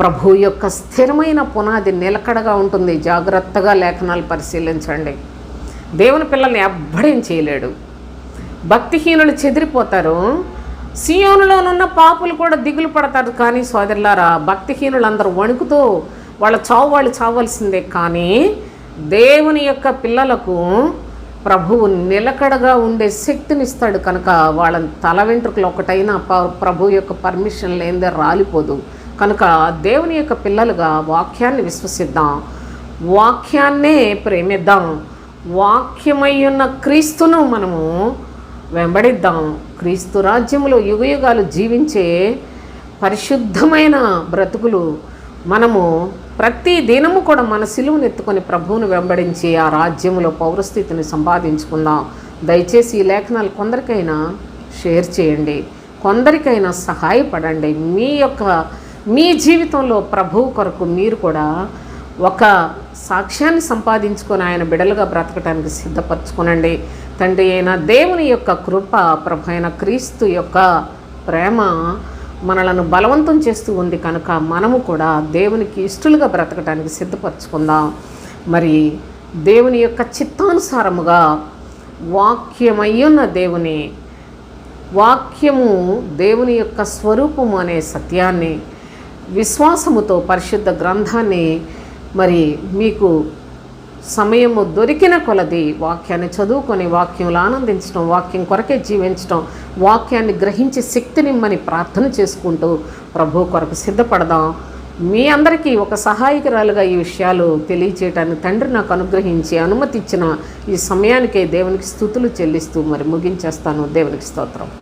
[SPEAKER 1] ప్రభు యొక్క స్థిరమైన పునాది నిలకడగా ఉంటుంది. జాగ్రత్తగా లేఖనాలు పరిశీలించండి. దేవుని పిల్లల్ని ఎవ్వడేం చేయలేడు. భక్తిహీనులు చెదిరిపోతారు, సియోనులోనున్న పాపులు కూడా దిగులు పడతారు. కానీ సోదరులారా, భక్తిహీనులందరూ వణుకుతూ వాళ్ళ చావు వాళ్ళు చావలసిందే. కానీ దేవుని యొక్క పిల్లలకు ప్రభువు నిలకడగా ఉండే శక్తినిస్తాడు. కనుక వాళ్ళ తల వెంట్రుకలు ఒకటైనా ప్రభు యొక్క పర్మిషన్ లేనిదే రాలిపోదు. కనుక దేవుని యొక్క పిల్లలుగా వాక్యాన్ని విశ్వసిద్దాం, వాక్యాన్నే ప్రేమిద్దాం, వాక్యమై ఉన్న క్రీస్తును మనము వెంబడిద్దాం. క్రీస్తు రాజ్యములో యుగయుగాలు జీవించే పరిశుద్ధమైన బ్రతుకులు మనము ప్రతి దినము కూడా మన సిలువను ఎత్తుకొని ప్రభువును వెంబడించి ఆ రాజ్యములో పౌరస్థితిని సంపాదించుకుందాం. దయచేసి ఈ లేఖనాలు కొందరికైనా షేర్ చేయండి, కొందరికైనా సహాయపడండి. మీ జీవితంలో ప్రభువు కొరకు మీరు కూడా ఒక సాక్ష్యాన్ని సంపాదించుకొని ఆయన బిడలుగా బ్రతకడానికి సిద్ధపరచుకోనండి. తండ్రి అయిన దేవుని యొక్క కృప, ప్రభు అయిన క్రీస్తు యొక్క ప్రేమ మనలను బలవంతం చేస్తూ ఉంది. కనుక మనము కూడా దేవునికి ఇష్టలుగా బ్రతకడానికి సిద్ధపరచుకుందాం. మరి దేవుని యొక్క చిత్తానుసారముగా వాక్యమయ్యున్న దేవుని వాక్యము, దేవుని యొక్క స్వరూపము అనే సత్యాన్ని విశ్వాసముతో పరిశుద్ధ గ్రంథాన్ని మరి మీకు సమయము దొరికిన కొలది వాక్యాన్ని చదువుకొని వాక్యంలో ఆనందించడం, వాక్యం కొరకే జీవించడం, వాక్యాన్ని గ్రహించే శక్తినిమ్మని ప్రార్థన చేసుకుంటూ ప్రభు కొరకు సిద్ధపడదాం. మీ అందరికీ ఒక సహాయకురాలుగా ఈ విషయాలు తెలియచేయటానికి తండ్రి నాకు అనుగ్రహించి అనుమతి ఇచ్చిన ఈ సమయానికే దేవునికి స్తుతులు చెల్లిస్తూ మరి ముగించేస్తాను. దేవునికి స్తోత్రం.